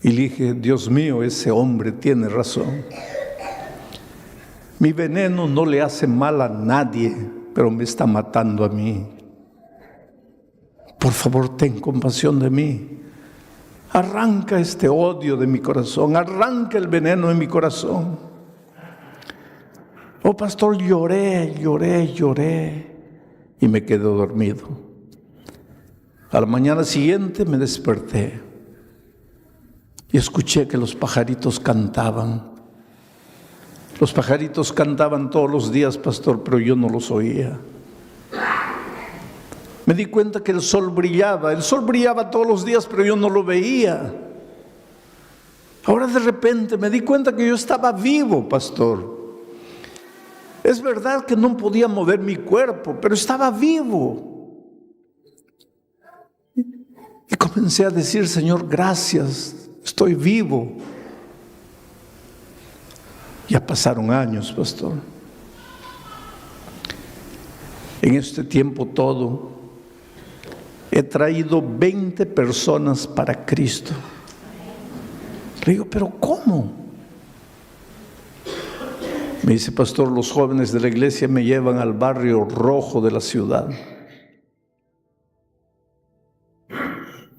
Y le dije, Dios mío, ese hombre tiene razón. Mi veneno no le hace mal a nadie, pero me está matando a mí. Por favor, ten compasión de mí. Arranca este odio de mi corazón, arranca el veneno de mi corazón. Oh, pastor, lloré y me quedé dormido. A la mañana siguiente me desperté y escuché que los pajaritos cantaban. Los pajaritos cantaban todos los días, pastor, pero yo no los oía. Me di cuenta que el sol brillaba todos los días, pero yo no lo veía. Ahora de repente me di cuenta que yo estaba vivo, pastor. Es verdad que no podía mover mi cuerpo, pero estaba vivo. Y comencé a decir, Señor, gracias, estoy vivo. Ya pasaron años, pastor. En este tiempo todo, he traído 20 personas para Cristo. Le digo, ¿pero cómo? Me dice, pastor, los jóvenes de la iglesia me llevan al barrio rojo de la ciudad,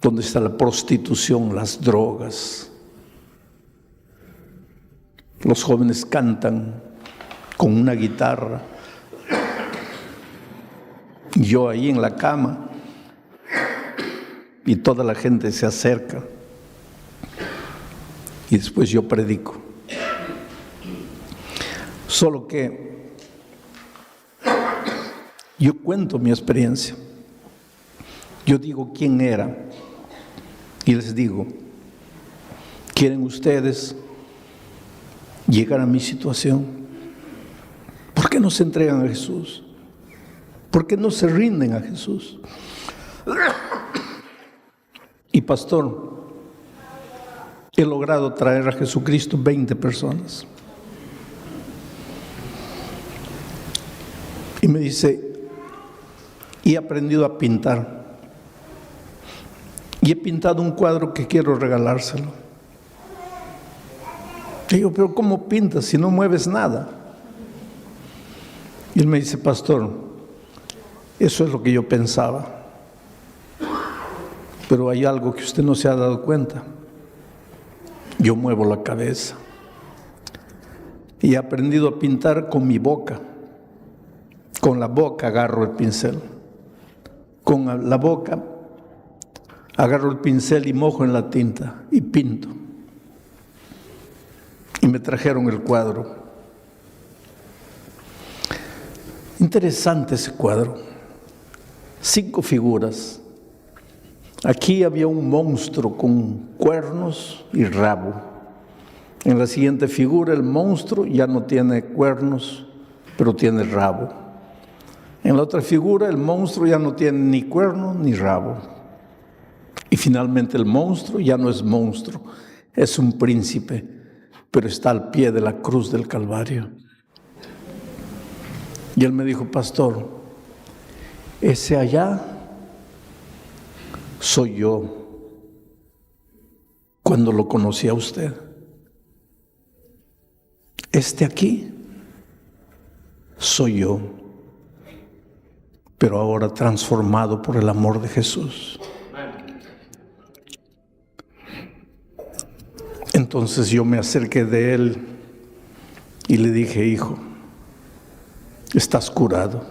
donde está la prostitución, las drogas. Los jóvenes cantan con una guitarra. Yo ahí en la cama y toda la gente se acerca. Y después yo predico. Solo que yo cuento mi experiencia. Yo digo quién era y les digo, ¿quieren ustedes llegar a mi situación? ¿Por qué no se entregan a Jesús? ¿Por qué no se rinden a Jesús? Y pastor, he logrado traer a Jesucristo 20 personas. Y me dice, y he aprendido a pintar. Y he pintado un cuadro que quiero regalárselo. Digo, pero ¿cómo pintas si no mueves nada? Y él me dice, pastor, eso es lo que yo pensaba. Pero hay algo que usted no se ha dado cuenta. Yo muevo la cabeza. Y he aprendido a pintar con mi boca. Con la boca agarro el pincel. Con la boca agarro el pincel y mojo en la tinta y pinto. Y me trajeron el cuadro. Interesante ese cuadro. 5 figuras. Aquí había un monstruo con cuernos y rabo. En la siguiente figura el monstruo ya no tiene cuernos pero tiene rabo. En la otra figura, el monstruo ya no tiene ni cuerno ni rabo. Y finalmente el monstruo ya no es monstruo, es un príncipe, pero está al pie de la cruz del Calvario. Y él me dijo: pastor, ese allá soy yo cuando lo conocí a usted. Este aquí soy yo, pero ahora transformado por el amor de Jesús. Entonces yo me acerqué de él y le dije: hijo, estás curado.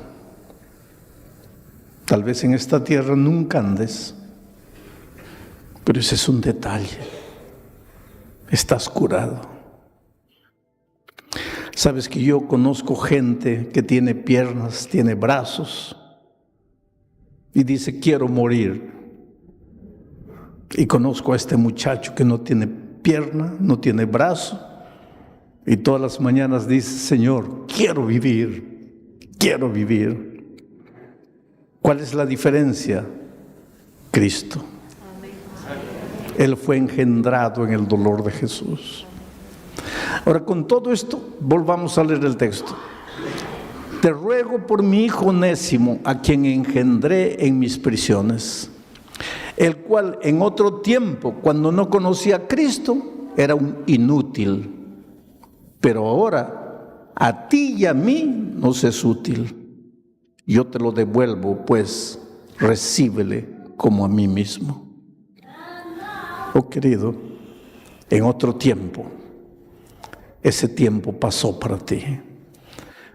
Tal vez en esta tierra nunca andes, pero ese es un detalle. Estás curado. Sabes que yo conozco gente que tiene piernas, tiene brazos y dice: quiero morir. Y conozco a este muchacho que no tiene pierna, no tiene brazo, y todas las mañanas dice: Señor, quiero vivir, quiero vivir. ¿Cuál es la diferencia? Cristo. Él fue engendrado en el dolor de Jesús. Ahora, con todo esto, volvamos a leer el texto. Te ruego por mi hijo Onésimo, a quien engendré en mis prisiones, el cual en otro tiempo, cuando no conocía a Cristo, era un inútil, pero ahora a ti y a mí nos es útil. Yo te lo devuelvo, pues recíbele como a mí mismo. Oh querido, en otro tiempo, ese tiempo pasó para ti.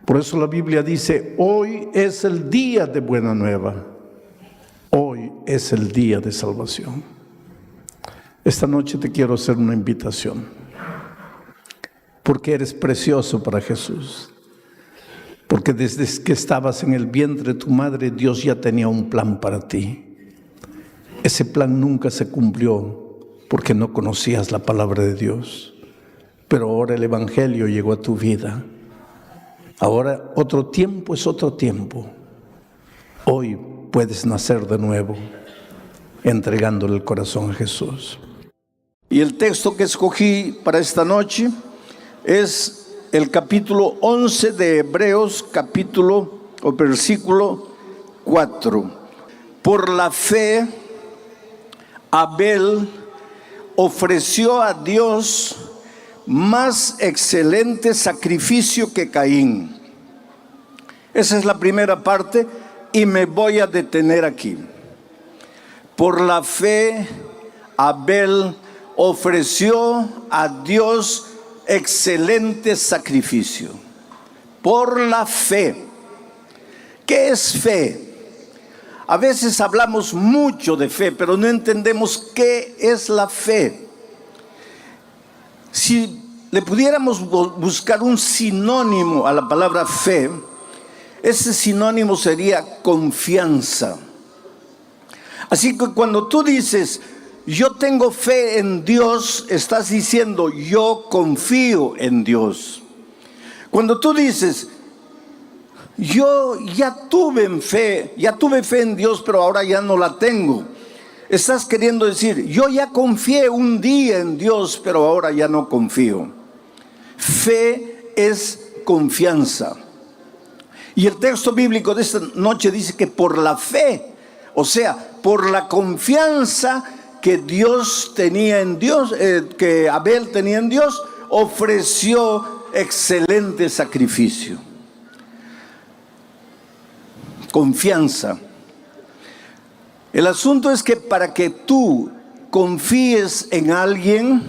Por eso la Biblia dice: hoy es el día de buena nueva. Hoy es el día de salvación. Esta noche te quiero hacer una invitación, porque eres precioso para Jesús. Porque desde que estabas en el vientre de tu madre, Dios ya tenía un plan para ti. Ese plan nunca se cumplió porque no conocías la palabra de Dios. Pero ahora el Evangelio llegó a tu vida. Ahora otro tiempo es otro tiempo. Hoy puedes nacer de nuevo, entregándole el corazón a Jesús. Y el texto que escogí para esta noche es el capítulo 11 de Hebreos, versículo 4. Por la fe, Abel ofreció a Dios más excelente sacrificio que Caín. Esa es la primera parte y me voy a detener aquí. Por la fe, Abel ofreció a Dios excelente sacrificio. Por la fe. ¿Qué es fe? A veces hablamos mucho de fe, pero no entendemos qué es la fe. Si le pudiéramos buscar un sinónimo a la palabra fe, ese sinónimo sería confianza. Así que cuando tú dices: yo tengo fe en Dios, estás diciendo: yo confío en Dios. Cuando tú dices: yo ya tuve fe en Dios, pero ahora ya no la tengo, estás queriendo decir: yo ya confié un día en Dios, pero ahora ya no confío. Fe es confianza. Y el texto bíblico de esta noche dice que por la fe, o sea, por la confianza que Dios tenía en Dios, que Abel tenía en Dios, ofreció excelente sacrificio. Confianza. El asunto es que para que tú confíes en alguien,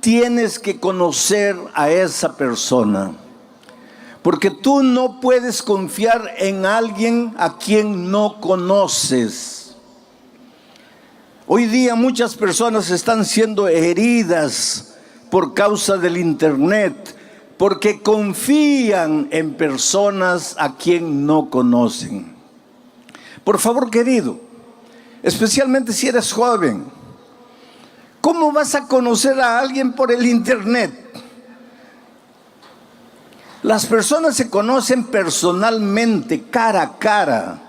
tienes que conocer a esa persona. Porque tú no puedes confiar en alguien a quien no conoces. Hoy día muchas personas están siendo heridas por causa del internet, porque confían en personas a quien no conocen. Por favor, querido, especialmente si eres joven, ¿cómo vas a conocer a alguien por el internet? Las personas se conocen personalmente, cara a cara.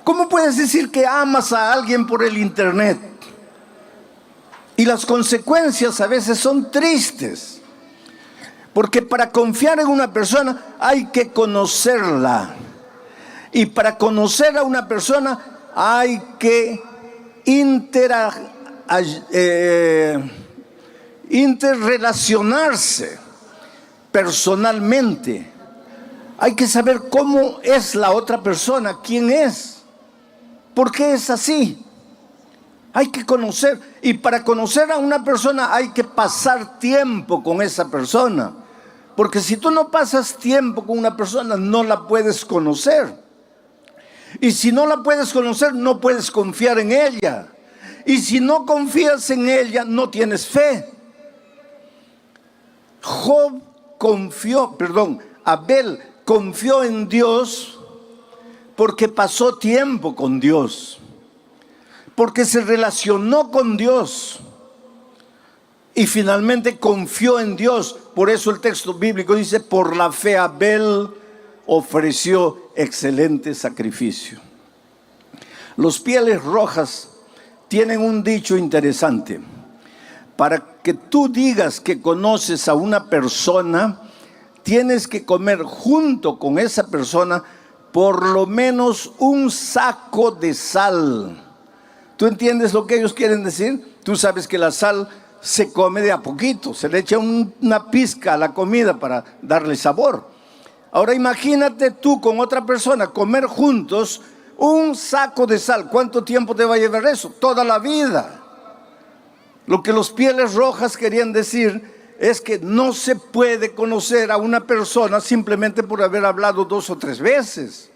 ¿Cómo puedes decir que amas a alguien por el internet? Y las consecuencias a veces son tristes. Porque para confiar en una persona hay que conocerla. Y para conocer a una persona hay que interrelacionarse personalmente. Hay que saber cómo es la otra persona, quién es, por qué es así. Hay que conocer, y para conocer a una persona hay que pasar tiempo con esa persona. Porque si tú no pasas tiempo con una persona, no la puedes conocer. Y si no la puedes conocer, no puedes confiar en ella. Y si no confías en ella, no tienes fe. Abel confió en Dios porque pasó tiempo con Dios, porque se relacionó con Dios y finalmente confió en Dios. Por eso el texto bíblico dice: por la fe Abel ofreció excelente sacrificio. Los Pieles Rojas tienen un dicho interesante. Para que tú digas que conoces a una persona, tienes que comer junto con esa persona por lo menos un saco de sal. ¿Tú entiendes lo que ellos quieren decir? Tú sabes que la sal se come de a poquito, se le echa una pizca a la comida para darle sabor. Ahora imagínate tú con otra persona comer juntos un saco de sal. ¿Cuánto tiempo te va a llevar eso? Toda la vida. Lo que los Pieles Rojas querían decir es que no se puede conocer a una persona simplemente por haber hablado 2 o 3 veces.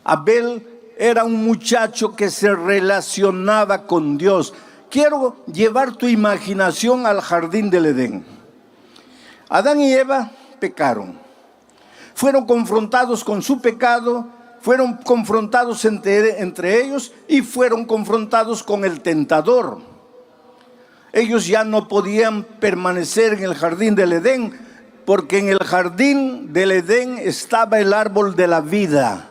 Abel era un muchacho que se relacionaba con Dios. Quiero llevar tu imaginación al jardín del Edén. Adán y Eva pecaron. Fueron confrontados con su pecado, fueron confrontados entre ellos y fueron confrontados con el tentador. Ellos ya no podían permanecer en el jardín del Edén, porque en el jardín del Edén estaba el árbol de la vida.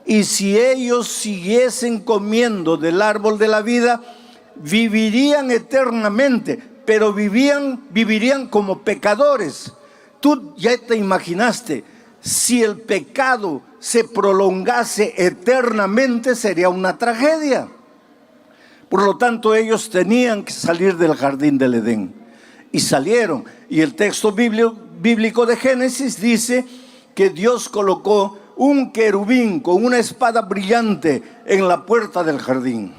Y si ellos siguiesen comiendo del árbol de la vida, vivirían eternamente, pero vivirían como pecadores. Tú ya te imaginaste, si el pecado se prolongase eternamente, sería una tragedia. Por lo tanto, ellos tenían que salir del jardín del Edén. Y salieron. Y el texto bíblico de Génesis dice que Dios colocó un querubín con una espada brillante en la puerta del jardín.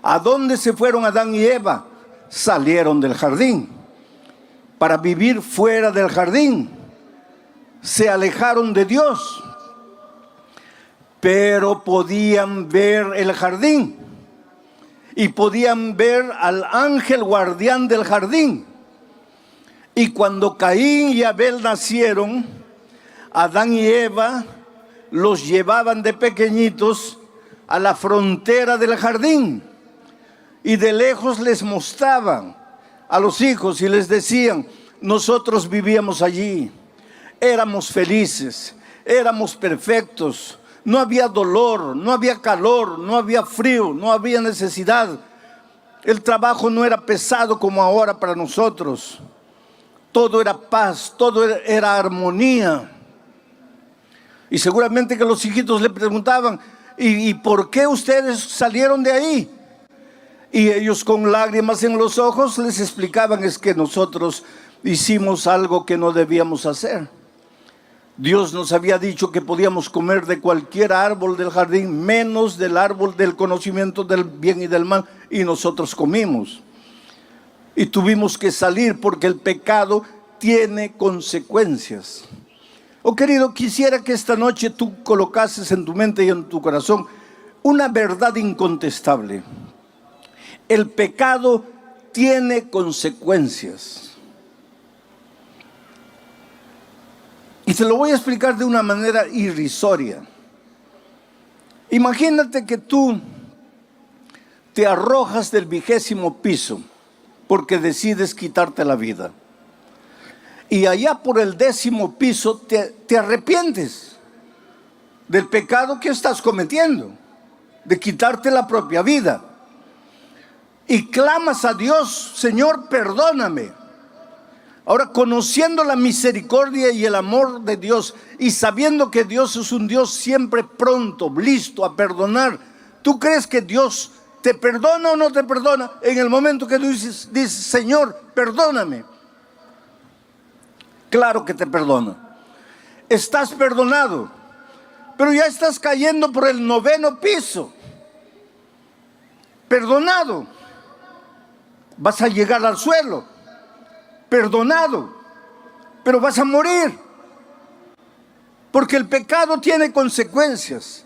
¿A dónde se fueron Adán y Eva? Salieron del jardín para vivir fuera del jardín. Se alejaron de Dios, pero podían ver el jardín. Y podían ver al ángel guardián del jardín. Y cuando Caín y Abel nacieron, Adán y Eva los llevaban de pequeñitos a la frontera del jardín. Y de lejos les mostraban a los hijos y les decían: nosotros vivíamos allí, éramos felices, éramos perfectos. No había dolor, no había calor, no había frío, no había necesidad. El trabajo no era pesado como ahora para nosotros. Todo era paz, todo era armonía. Y seguramente que los hijitos le preguntaban: ¿y por qué ustedes salieron de ahí? Y ellos con lágrimas en los ojos les explicaban: es que nosotros hicimos algo que no debíamos hacer. Dios nos había dicho que podíamos comer de cualquier árbol del jardín, menos del árbol del conocimiento del bien y del mal, y nosotros comimos. Y tuvimos que salir porque el pecado tiene consecuencias. Oh querido, quisiera que esta noche tú colocases en tu mente y en tu corazón una verdad incontestable. El pecado tiene consecuencias. Y te lo voy a explicar de una manera irrisoria. Imagínate que tú te arrojas del 20º piso porque decides quitarte la vida. y allá por el 10º piso te arrepientes del pecado que estás cometiendo, de quitarte la propia vida, y clamas a Dios: Señor, perdóname. Ahora, conociendo la misericordia y el amor de Dios, y sabiendo que Dios es un Dios siempre pronto, listo a perdonar, ¿tú crees que Dios te perdona o no te perdona en el momento que tú dices, Señor, perdóname? Claro que te perdona. Estás perdonado, pero ya estás cayendo por el 9º piso. Perdonado. Vas a llegar al suelo. Perdonado, pero vas a morir. Porque el pecado tiene consecuencias.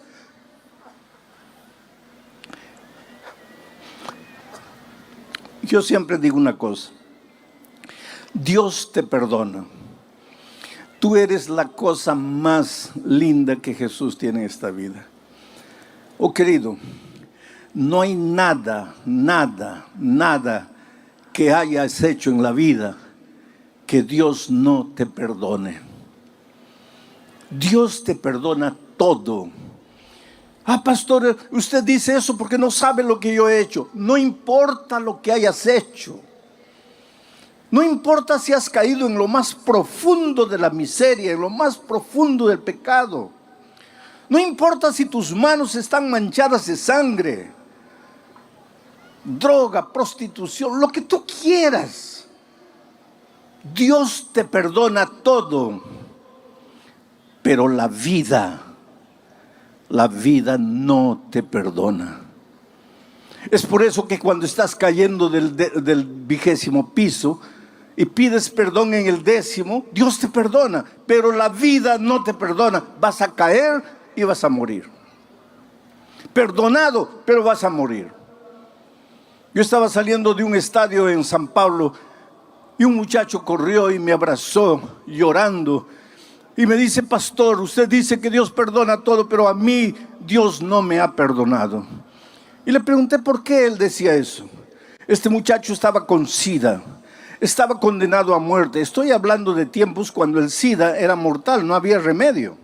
Yo siempre digo una cosa: Dios te perdona. Tú eres la cosa más linda que Jesús tiene en esta vida. Oh querido, no hay nada que hayas hecho en la vida que Dios no te perdone. Dios te perdona todo. Ah, pastor, usted dice eso porque no sabe lo que yo he hecho. No importa lo que hayas hecho. No importa si has caído en lo más profundo de la miseria, en lo más profundo del pecado. No importa si tus manos están manchadas de sangre, droga, prostitución, lo que tú quieras. Dios te perdona todo, pero la vida no te perdona. Es por eso que cuando estás cayendo del 20º piso y pides perdón en el 10º, Dios te perdona, pero la vida no te perdona. Vas a caer y vas a morir. Perdonado, pero vas a morir. Yo estaba saliendo de un estadio en San Pablo y un muchacho corrió y me abrazó llorando y me dice: pastor, usted dice que Dios perdona todo, pero a mí Dios no me ha perdonado. Y le pregunté por qué él decía eso. Este muchacho estaba con SIDA, estaba condenado a muerte. Estoy hablando de tiempos cuando el SIDA era mortal, no había remedio.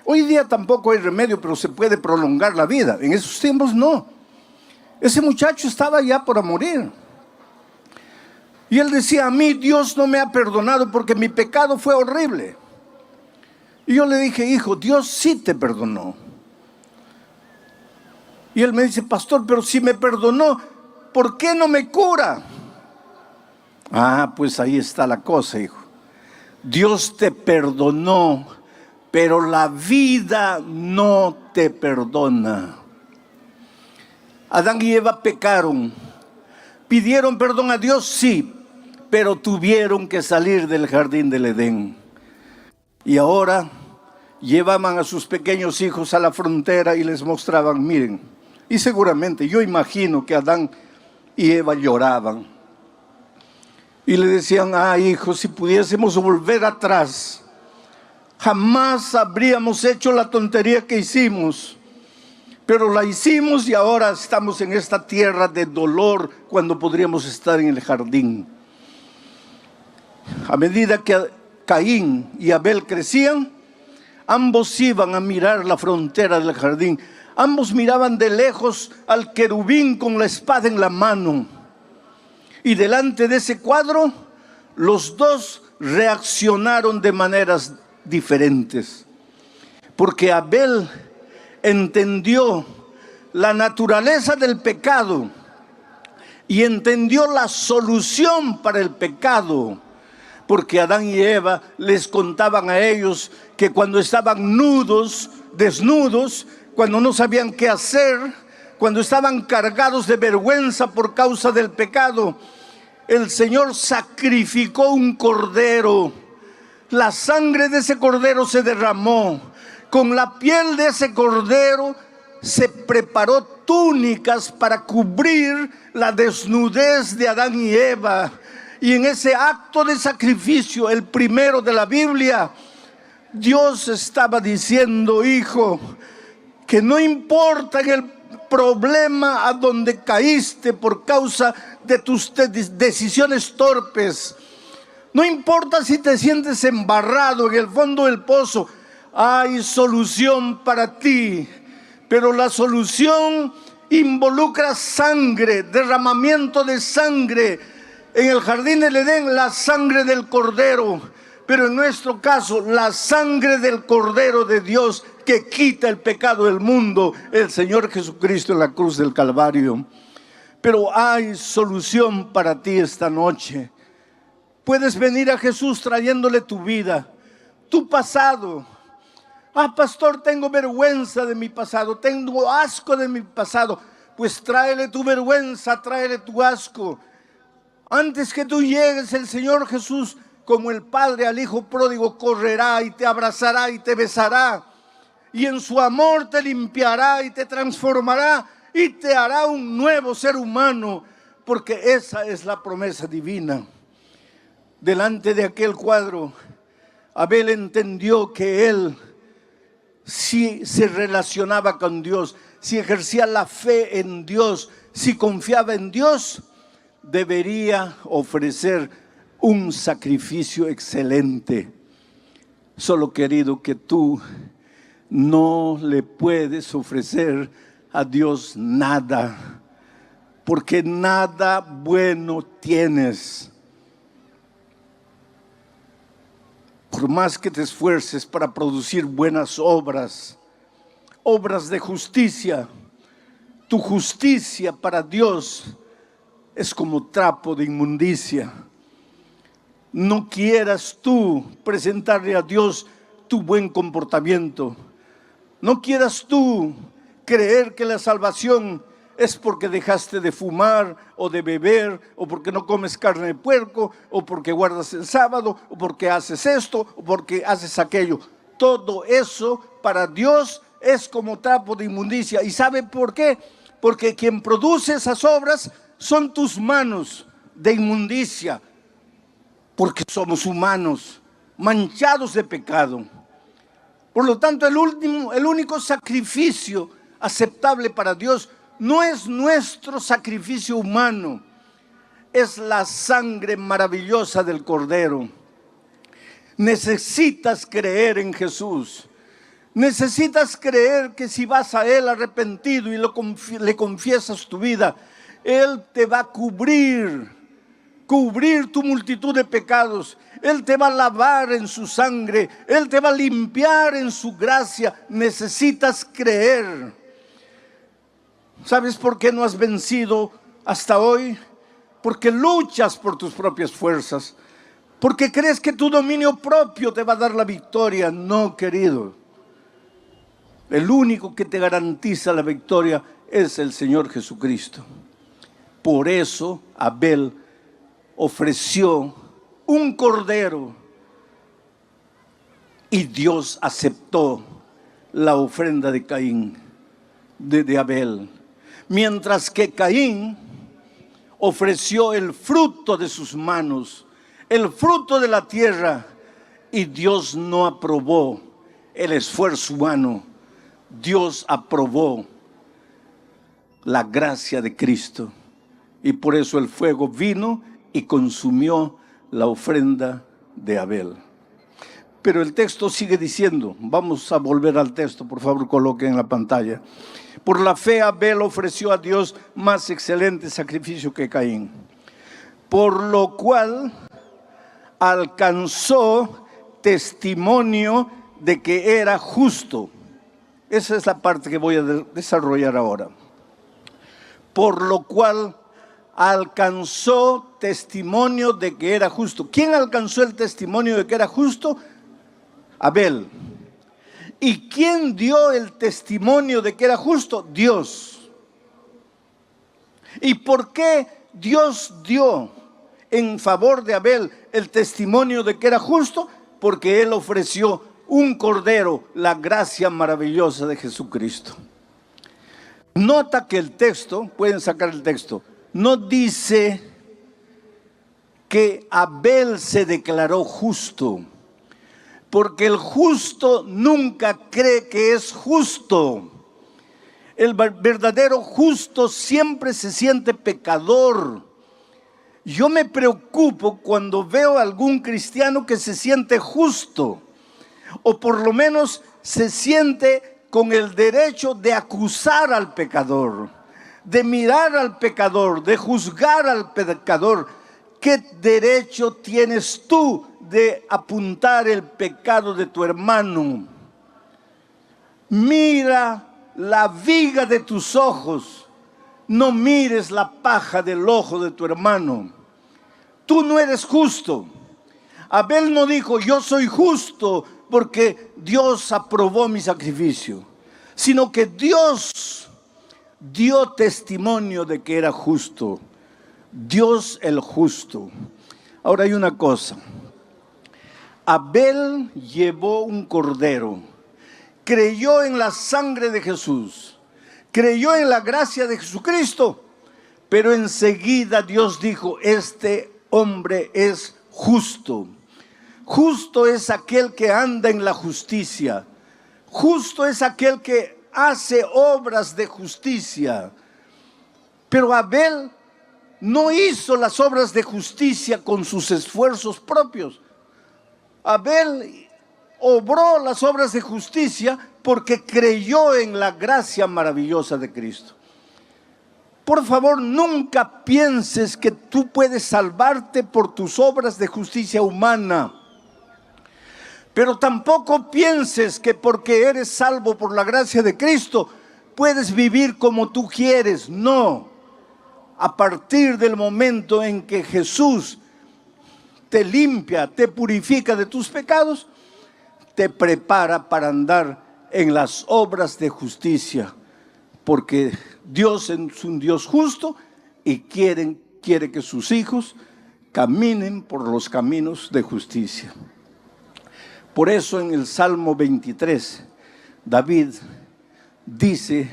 Hoy día tampoco hay remedio, pero se puede prolongar la vida. En esos tiempos no. Ese muchacho estaba ya por morir. Y él decía: a mí Dios no me ha perdonado porque mi pecado fue horrible. Y yo le dije: hijo, Dios sí te perdonó. Y él me dice: pastor, pero si me perdonó, ¿por qué no me cura? Ah, pues ahí está la cosa, hijo. Dios te perdonó, pero la vida no te perdona. Adán y Eva pecaron. ¿Pidieron perdón a Dios? Sí, pero tuvieron que salir del jardín del Edén. Y ahora llevaban a sus pequeños hijos a la frontera y les mostraban: miren. Y seguramente, yo imagino que Adán y Eva lloraban. Y le decían: ah, hijo, si pudiésemos volver atrás, jamás habríamos hecho la tontería que hicimos. Pero la hicimos y ahora estamos en esta tierra de dolor cuando podríamos estar en el jardín. A medida que Caín y Abel crecían, ambos iban a mirar la frontera del jardín. Ambos miraban de lejos al querubín con la espada en la mano. Y delante de ese cuadro, los dos reaccionaron de maneras diferentes. Porque Abel entendió la naturaleza del pecado y entendió la solución para el pecado. Porque Adán y Eva les contaban a ellos que cuando estaban desnudos, cuando no sabían qué hacer, cuando estaban cargados de vergüenza por causa del pecado, el Señor sacrificó un cordero. La sangre de ese cordero se derramó. Con la piel de ese cordero se preparó túnicas para cubrir la desnudez de Adán y Eva. Y en ese acto de sacrificio, el primero de la Biblia, Dios estaba diciendo: hijo, que no importa en el problema a donde caíste por causa de tus decisiones torpes, No importa si te sientes embarrado en el fondo del pozo, hay solución para ti. Pero la solución involucra sangre, derramamiento de sangre. En el jardín del Edén, la sangre del Cordero. Pero en nuestro caso, la sangre del Cordero de Dios que quita el pecado del mundo, el Señor Jesucristo en la cruz del Calvario. Pero hay solución para ti esta noche. Puedes venir a Jesús trayéndole tu vida, tu pasado. Ah, pastor, tengo vergüenza de mi pasado, tengo asco de mi pasado. Pues tráele tu vergüenza, tráele tu asco. Antes que tú llegues, el Señor Jesús, como el Padre al Hijo pródigo, correrá y te abrazará y te besará. Y en su amor te limpiará y te transformará y te hará un nuevo ser humano. Porque esa es la promesa divina. Delante de aquel cuadro, Abel entendió que él, si se relacionaba con Dios, si ejercía la fe en Dios, si confiaba en Dios, debería ofrecer un sacrificio excelente. Solo, querido, que tú no le puedes ofrecer a Dios nada, porque nada bueno tienes. Por más que te esfuerces para producir buenas obras, obras de justicia, tu justicia para Dios es como trapo de inmundicia. No quieras tú presentarle a Dios tu buen comportamiento. No quieras tú creer que la salvación es porque dejaste de fumar o de beber, o porque no comes carne de puerco, o porque guardas el sábado, o porque haces esto, o porque haces aquello. Todo eso para Dios es como trapo de inmundicia. ¿Y sabe por qué? Porque quien produce esas obras son tus manos de inmundicia, porque somos humanos, manchados de pecado. Por lo tanto, el único sacrificio aceptable para Dios no es nuestro sacrificio humano, es la sangre maravillosa del Cordero. Necesitas creer en Jesús. Necesitas creer que si vas a Él arrepentido y le confiesas tu vida, Él te va a cubrir tu multitud de pecados. Él te va a lavar en su sangre, Él te va a limpiar en su gracia. Necesitas creer. ¿Sabes por qué no has vencido hasta hoy? Porque luchas por tus propias fuerzas, porque crees que tu dominio propio te va a dar la victoria. No, querido. El único que te garantiza la victoria es el Señor Jesucristo. Por eso Abel ofreció un cordero y Dios aceptó la ofrenda de Caín, de Abel. Mientras que Caín ofreció el fruto de sus manos, el fruto de la tierra, y Dios no aprobó el esfuerzo humano. Dios aprobó la gracia de Cristo, y por eso el fuego vino y consumió la ofrenda de Abel. Pero el texto sigue diciendo, vamos a volver al texto, por favor coloquen en la pantalla. Por la fe Abel ofreció a Dios más excelente sacrificio que Caín, por lo cual alcanzó testimonio de que era justo. Esa es la parte que voy a desarrollar ahora. Por lo cual alcanzó testimonio de que era justo. ¿Quién alcanzó el testimonio de que era justo? Abel. ¿Y quién dio el testimonio de que era justo? Dios. ¿Y por qué Dios dio en favor de Abel el testimonio de que era justo? Porque él ofreció un cordero, la gracia maravillosa de Jesucristo. Nota que el texto, pueden sacar el texto, no dice que Abel se declaró justo, porque el justo nunca cree que es justo. El verdadero justo siempre se siente pecador. Yo me preocupo cuando veo a algún cristiano que se siente justo, o por lo menos se siente con el derecho de acusar al pecador, de mirar al pecador, de juzgar al pecador. ¿Qué derecho tienes tú de apuntar el pecado de tu hermano? Mira la viga de tus ojos, no mires la paja del ojo de tu hermano. Tú no eres justo. Abel no dijo, yo soy justo porque Dios aprobó mi sacrificio, sino que Dios dio testimonio de que era justo. Dios el justo. Ahora hay una cosa. Abel llevó un cordero, creyó en la sangre de Jesús, creyó en la gracia de Jesucristo, pero enseguida Dios dijo, este hombre es justo. Justo es aquel que anda en la justicia. Justo es aquel que hace obras de justicia. Pero Abel no hizo las obras de justicia con sus esfuerzos propios. Abel obró las obras de justicia porque creyó en la gracia maravillosa de Cristo. Por favor, nunca pienses que tú puedes salvarte por tus obras de justicia humana. Pero tampoco pienses que porque eres salvo por la gracia de Cristo, puedes vivir como tú quieres. No. A partir del momento en que Jesús te limpia, te purifica de tus pecados, te prepara para andar en las obras de justicia. Porque Dios es un Dios justo y quiere que sus hijos caminen por los caminos de justicia. Por eso en el Salmo 23, David dice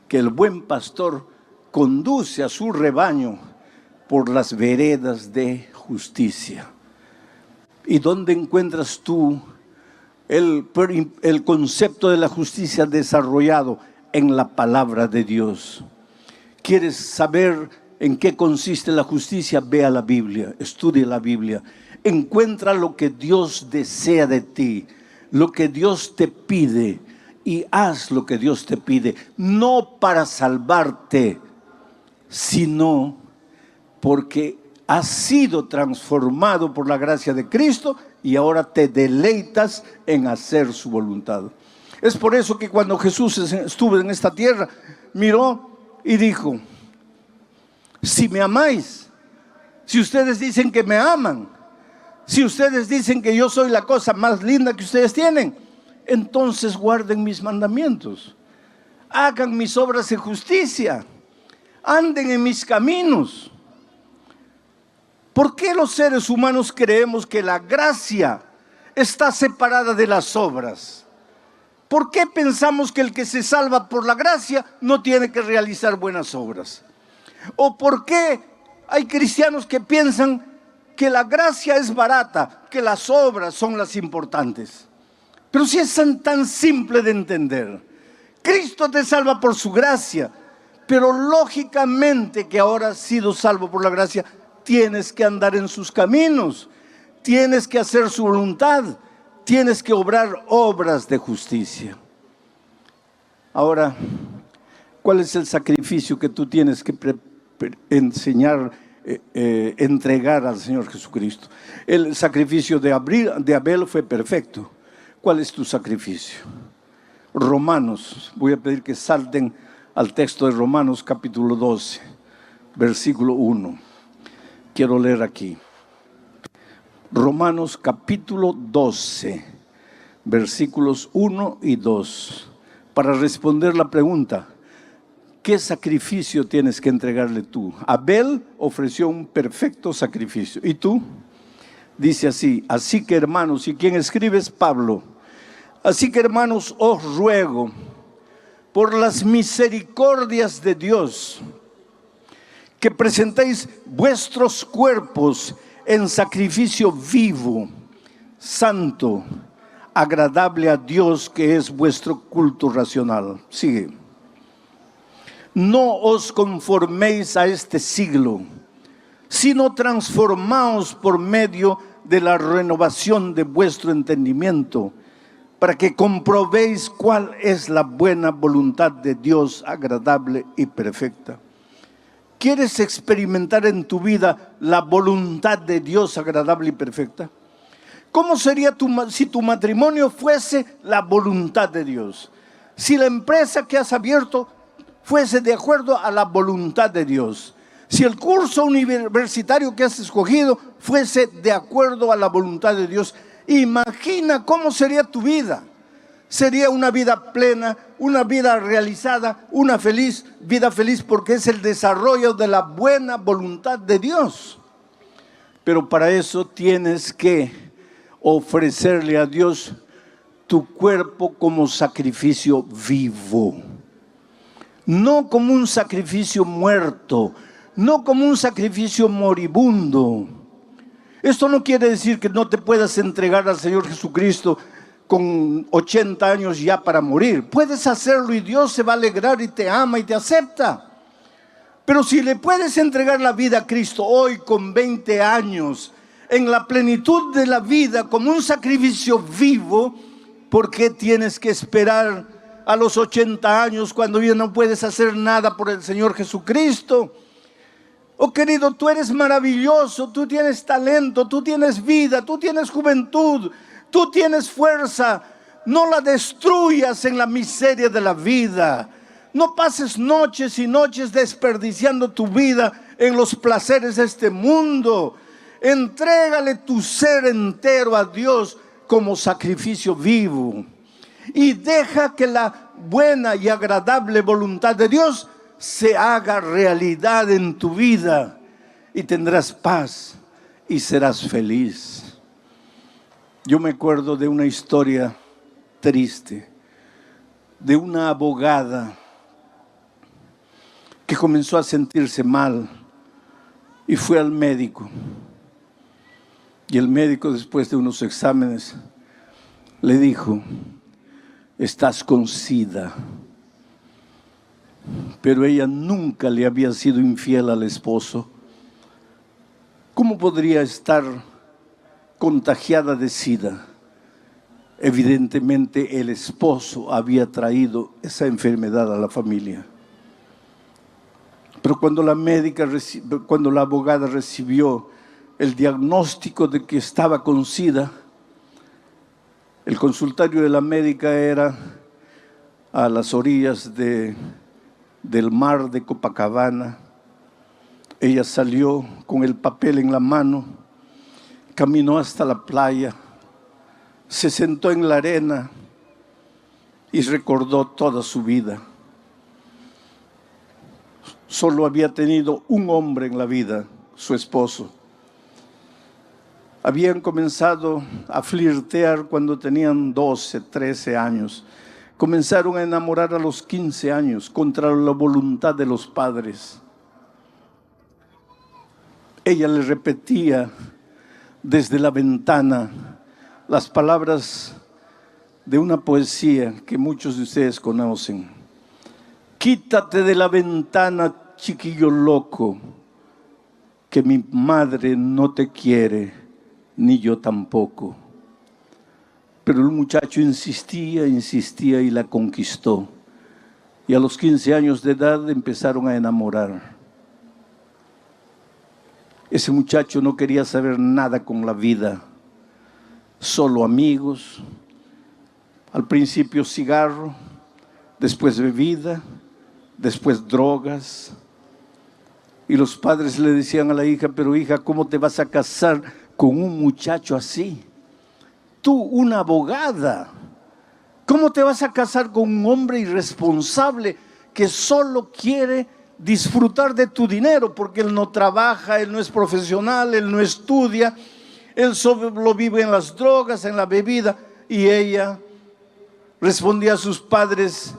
que el buen pastor conduce a su rebaño por las veredas de justicia. ¿Y dónde encuentras tú el concepto de la justicia desarrollado? En la palabra de Dios. ¿Quieres saber en qué consiste la justicia? Ve a la Biblia, estudia la Biblia. Encuentra lo que Dios desea de ti, lo que Dios te pide, y haz lo que Dios te pide, no para salvarte, sino porque has sido transformado por la gracia de Cristo y ahora te deleitas en hacer su voluntad. Es por eso que cuando Jesús estuvo en esta tierra, miró y dijo, si me amáis, si ustedes dicen que me aman, si ustedes dicen que yo soy la cosa más linda que ustedes tienen, entonces guarden mis mandamientos, hagan mis obras de justicia, anden en mis caminos. ¿Por qué los seres humanos creemos que la gracia está separada de las obras? ¿Por qué pensamos que el que se salva por la gracia no tiene que realizar buenas obras? ¿O por qué hay cristianos que piensan que la gracia es barata, que las obras son las importantes? Pero si es tan simple de entender. Cristo te salva por su gracia, pero lógicamente que ahora has sido salvo por la gracia, tienes que andar en sus caminos, tienes que hacer su voluntad, tienes que obrar obras de justicia. Ahora, ¿cuál es el sacrificio que tú tienes que entregar al Señor Jesucristo? El sacrificio de Abel fue perfecto. ¿Cuál es tu sacrificio? Romanos, voy a pedir que salten al texto de Romanos capítulo 12, versículo 1. Quiero leer aquí. Romanos capítulo 12, versículos 1 y 2, para responder la pregunta, ¿qué sacrificio tienes que entregarle tú? Abel ofreció un perfecto sacrificio. ¿Y tú? Dice así, así que hermanos, ¿y quién escribe es Pablo? Así que hermanos, os ruego, por las misericordias de Dios, que presentéis vuestros cuerpos en sacrificio vivo, santo, agradable a Dios, que es vuestro culto racional. Sigue. No os conforméis a este siglo, sino transformaos por medio de la renovación de vuestro entendimiento, para que comprobéis cuál es la buena voluntad de Dios, agradable y perfecta. ¿Quieres experimentar en tu vida la voluntad de Dios agradable y perfecta? ¿Cómo sería si tu matrimonio fuese la voluntad de Dios? Si la empresa que has abierto fuese de acuerdo a la voluntad de Dios. Si el curso universitario que has escogido fuese de acuerdo a la voluntad de Dios. Imagina cómo sería tu vida. Sería una vida plena, una vida realizada, una vida feliz, porque es el desarrollo de la buena voluntad de Dios. Pero para eso tienes que ofrecerle a Dios tu cuerpo como sacrificio vivo. No como un sacrificio muerto, no como un sacrificio moribundo. Esto no quiere decir que no te puedas entregar al Señor Jesucristo con 80 años ya para morir. Puedes hacerlo y Dios se va a alegrar y te ama y te acepta. Pero si le puedes entregar la vida a Cristo hoy con 20 años, en la plenitud de la vida, como un sacrificio vivo, ¿por qué tienes que esperar a los 80 años cuando ya no puedes hacer nada por el Señor Jesucristo? Oh querido, tú eres maravilloso, tú tienes talento, tú tienes vida, tú tienes juventud, tú tienes fuerza. No la destruyas en la miseria de la vida. No pases noches y noches desperdiciando tu vida en los placeres de este mundo. Entrégale tu ser entero a Dios como sacrificio vivo. Y deja que la buena y agradable voluntad de Dios se haga realidad en tu vida. Y tendrás paz y serás feliz. Yo me acuerdo de una historia triste de una abogada que comenzó a sentirse mal y fue al médico. Y el médico, después de unos exámenes, le dijo: estás con SIDA. Pero ella nunca le había sido infiel al esposo. ¿Cómo podría estar contagiada de SIDA? Evidentemente el esposo había traído esa enfermedad a la familia. Pero cuando la abogada recibió el diagnóstico de que estaba con SIDA, el consultorio de la médica era a las orillas del mar de Copacabana. Ella salió con el papel en la mano, caminó hasta la playa, se sentó en la arena y recordó toda su vida. Solo había tenido un hombre en la vida, su esposo. Habían comenzado a flirtear cuando tenían 12, 13 años. Comenzaron a enamorar a los 15 años contra la voluntad de los padres. Ella le repetía desde la ventana las palabras de una poesía que muchos de ustedes conocen. Quítate de la ventana, chiquillo loco, que mi madre no te quiere, ni yo tampoco. Pero el muchacho insistía y la conquistó. Y a los 15 años de edad empezaron a enamorar. Ese muchacho no quería saber nada con la vida, solo amigos, al principio cigarro, después bebida, después drogas. Y los padres le decían a la hija: pero hija, ¿cómo te vas a casar con un muchacho así? Tú, una abogada, ¿cómo te vas a casar con un hombre irresponsable que solo quiere disfrutar de tu dinero? Porque él no trabaja, él no es profesional, él no estudia, él solo vive en las drogas, en la bebida. Y ella respondía a sus padres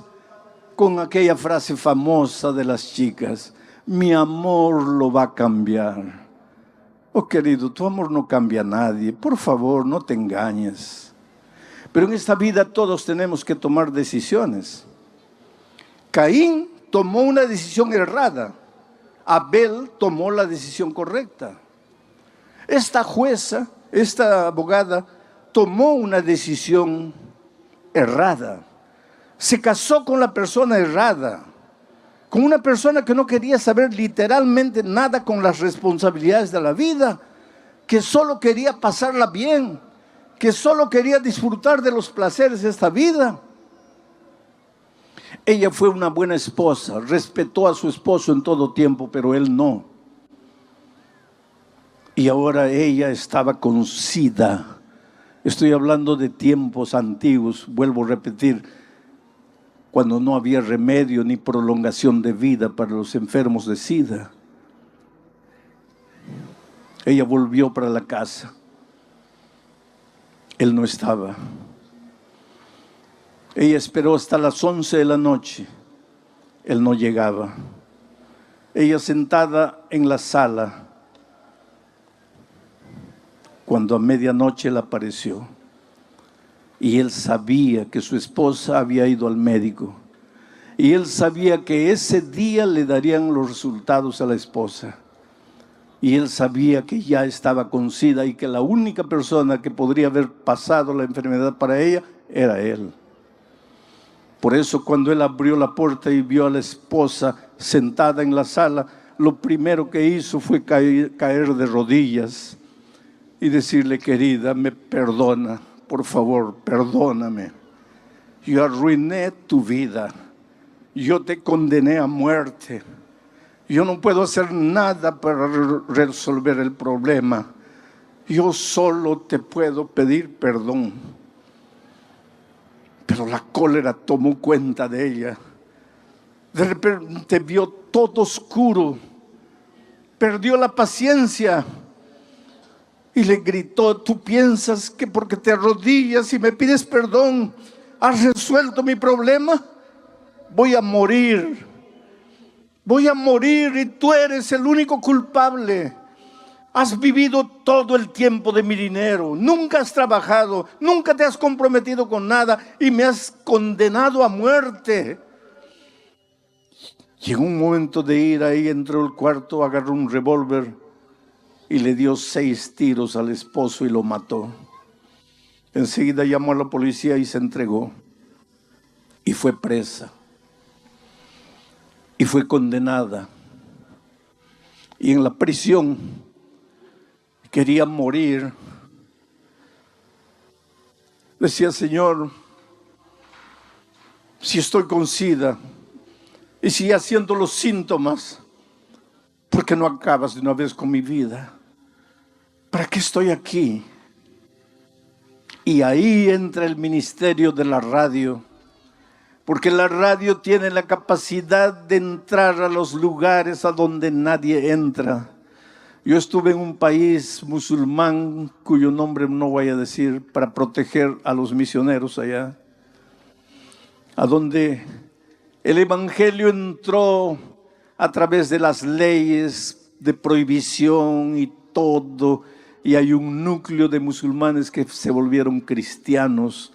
con aquella frase famosa de las chicas: mi amor lo va a cambiar. Oh querido, tu amor no cambia a nadie, por favor no te engañes. Pero en esta vida todos tenemos que tomar decisiones. Caín tomó una decisión errada. Abel tomó la decisión correcta. Esta jueza, esta abogada, tomó una decisión errada. Se casó con la persona errada, con una persona que no quería saber literalmente nada con las responsabilidades de la vida, que solo quería pasarla bien, que solo quería disfrutar de los placeres de esta vida. Ella fue una buena esposa, respetó a su esposo en todo tiempo, pero él no. Y ahora ella estaba con SIDA. Estoy hablando de tiempos antiguos, vuelvo a repetir, cuando no había remedio ni prolongación de vida para los enfermos de SIDA. Ella volvió para la casa. Él no estaba. Ella esperó hasta las 11 de la noche. Él no llegaba. Ella sentada en la sala, cuando a medianoche él apareció. Y él sabía que su esposa había ido al médico. Y él sabía que ese día le darían los resultados a la esposa. Y él sabía que ya estaba con SIDA y que la única persona que podría haber pasado la enfermedad para ella era él. Por eso cuando él abrió la puerta y vio a la esposa sentada en la sala, lo primero que hizo fue caer de rodillas y decirle: querida, me perdona, por favor, perdóname. Yo arruiné tu vida, yo te condené a muerte. Yo no puedo hacer nada para resolver el problema. Yo solo te puedo pedir perdón. Pero la cólera tomó cuenta de ella. De repente vio todo oscuro. Perdió la paciencia. Y le gritó: ¿tú piensas que porque te arrodillas y me pides perdón has resuelto mi problema? Voy a morir. Voy a morir y tú eres el único culpable. Has vivido todo el tiempo de mi dinero. Nunca has trabajado, nunca te has comprometido con nada y me has condenado a muerte. Llegó un momento de ira y entró al cuarto, agarró un revólver y le dio 6 tiros al esposo y lo mató. Enseguida llamó a la policía y se entregó. Y fue presa. Y fue condenada. Y en la prisión quería morir. Decía: Señor, si estoy con SIDA y si ya siento los síntomas, ¿por qué no acabas de una vez con mi vida? ¿Para qué estoy aquí? Y ahí entra el ministerio de la radio. Porque la radio tiene la capacidad de entrar a los lugares a donde nadie entra. Yo estuve en un país musulmán, cuyo nombre no voy a decir, para proteger a los misioneros allá, a donde el evangelio entró a través de las leyes de prohibición y todo, y hay un núcleo de musulmanes que se volvieron cristianos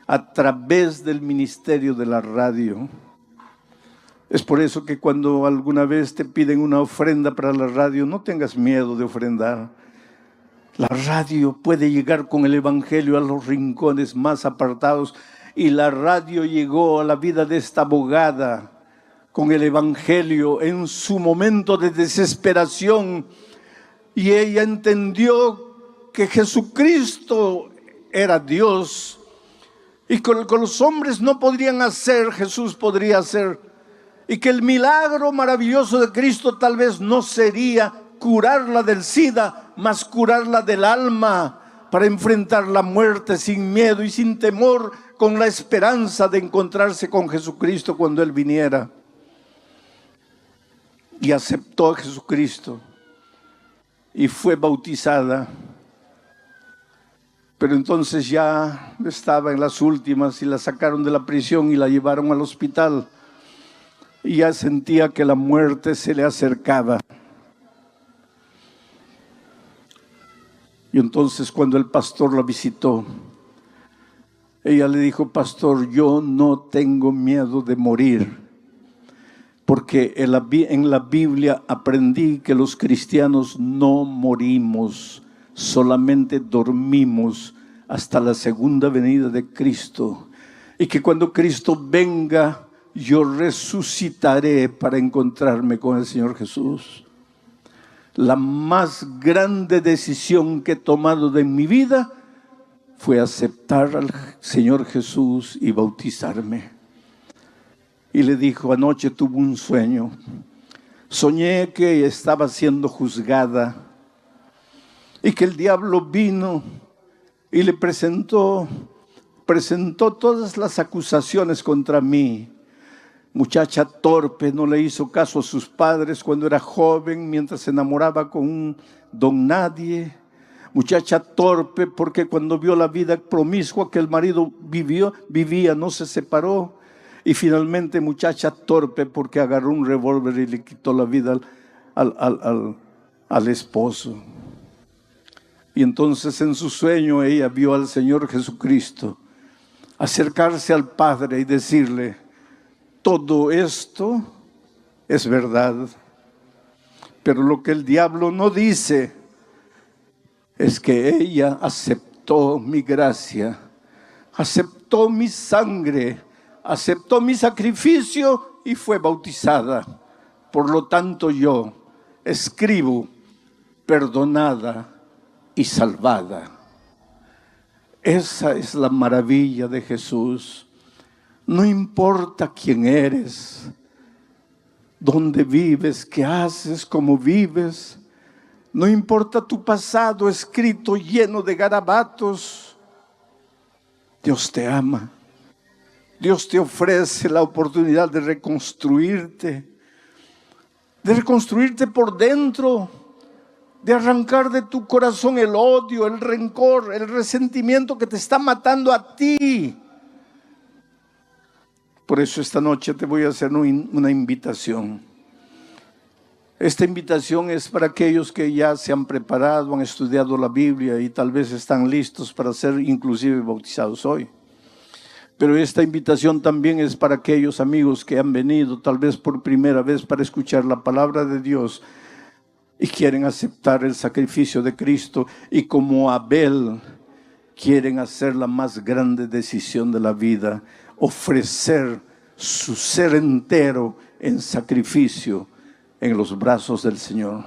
a través del ministerio de la radio. Es por eso que cuando alguna vez te piden una ofrenda para la radio, no tengas miedo de ofrendar. La radio puede llegar con el evangelio a los rincones más apartados, y la radio llegó a la vida de esta abogada con el evangelio en su momento de desesperación, y ella entendió que Jesucristo era Dios. Y con los hombres no podrían hacer, Jesús podría hacer. Y que el milagro maravilloso de Cristo tal vez no sería curarla del SIDA, mas curarla del alma, para enfrentar la muerte sin miedo y sin temor, con la esperanza de encontrarse con Jesucristo cuando Él viniera. Y aceptó a Jesucristo y fue bautizada. Pero entonces ya estaba en las últimas y la sacaron de la prisión y la llevaron al hospital. Y ya sentía que la muerte se le acercaba. Y entonces cuando el pastor la visitó, ella le dijo: pastor, yo no tengo miedo de morir. porque en la Biblia aprendí que los cristianos no morimos, solamente dormimos hasta la segunda venida de Cristo. Y que cuando Cristo venga, yo resucitaré para encontrarme con el Señor Jesús. La más grande decisión que he tomado en mi vida fue aceptar al Señor Jesús y bautizarme. Y le dijo, anoche tuve un sueño. Soñé que estaba siendo juzgada y que el diablo vino y le presentó todas las acusaciones contra mí. Muchacha torpe, no le hizo caso a sus padres cuando era joven, mientras se enamoraba con un don nadie. Muchacha torpe porque cuando vio la vida promiscua que el marido vivía, no se separó. Y finalmente muchacha torpe porque agarró un revólver y le quitó la vida al esposo. Y entonces en su sueño ella vio al Señor Jesucristo acercarse al Padre y decirle, todo esto es verdad, pero lo que el diablo no dice es que ella aceptó mi gracia, aceptó mi sangre, aceptó mi sacrificio y fue bautizada. Por lo tanto yo escribo perdonada y salvada. Esa es la maravilla de Jesús. No importa quién eres, dónde vives, qué haces, cómo vives. No importa tu pasado escrito lleno de garabatos. Dios te ama. Dios te ofrece la oportunidad de reconstruirte por dentro, de arrancar de tu corazón el odio, el rencor, el resentimiento que te está matando a ti. Por eso esta noche te voy a hacer una invitación. Esta invitación es para aquellos que ya se han preparado, han estudiado la Biblia y tal vez están listos para ser inclusive bautizados hoy. Pero esta invitación también es para aquellos amigos que han venido tal vez por primera vez para escuchar la palabra de Dios y quieren aceptar el sacrificio de Cristo y como Abel quieren hacer la más grande decisión de la vida, ofrecer su ser entero en sacrificio en los brazos del Señor.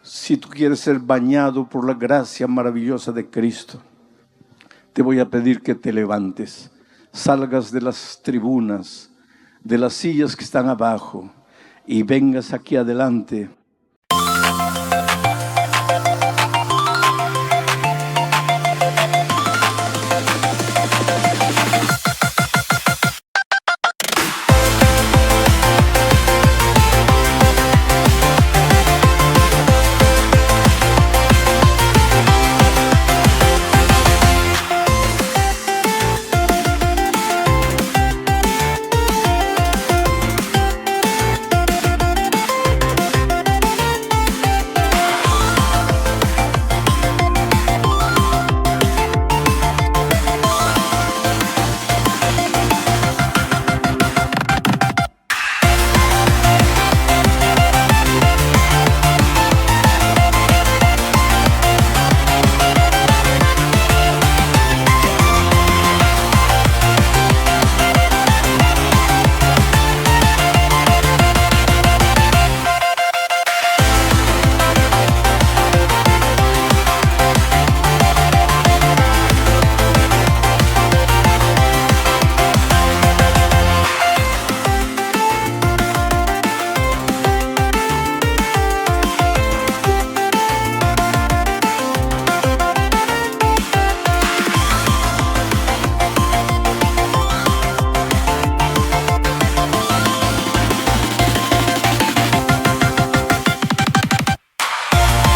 Si tú quieres ser bañado por la gracia maravillosa de Cristo, te voy a pedir que te levantes, salgas de las tribunas, de las sillas que están abajo y vengas aquí adelante